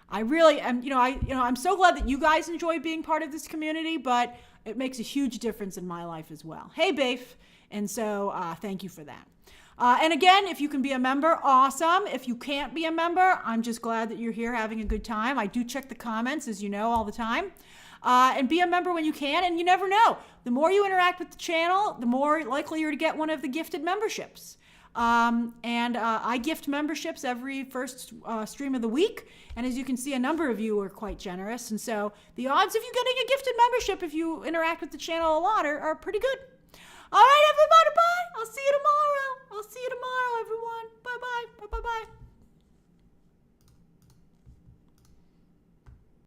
I really am, I'm so glad that you guys enjoy being part of this community, but it makes a huge difference in my life as well. Hey, Bafe. And so thank you for that. And again, if you can be a member, awesome. If you can't be a member, I'm just glad that you're here having a good time. I do check the comments, as you know, all the time. And be a member when you can, and you never know. The more you interact with the channel, the more likely you're to get one of the gifted memberships. I gift memberships every first stream of the week. And as you can see, a number of you are quite generous. And so the odds of you getting a gifted membership if you interact with the channel a lot are pretty good. All right, everybody.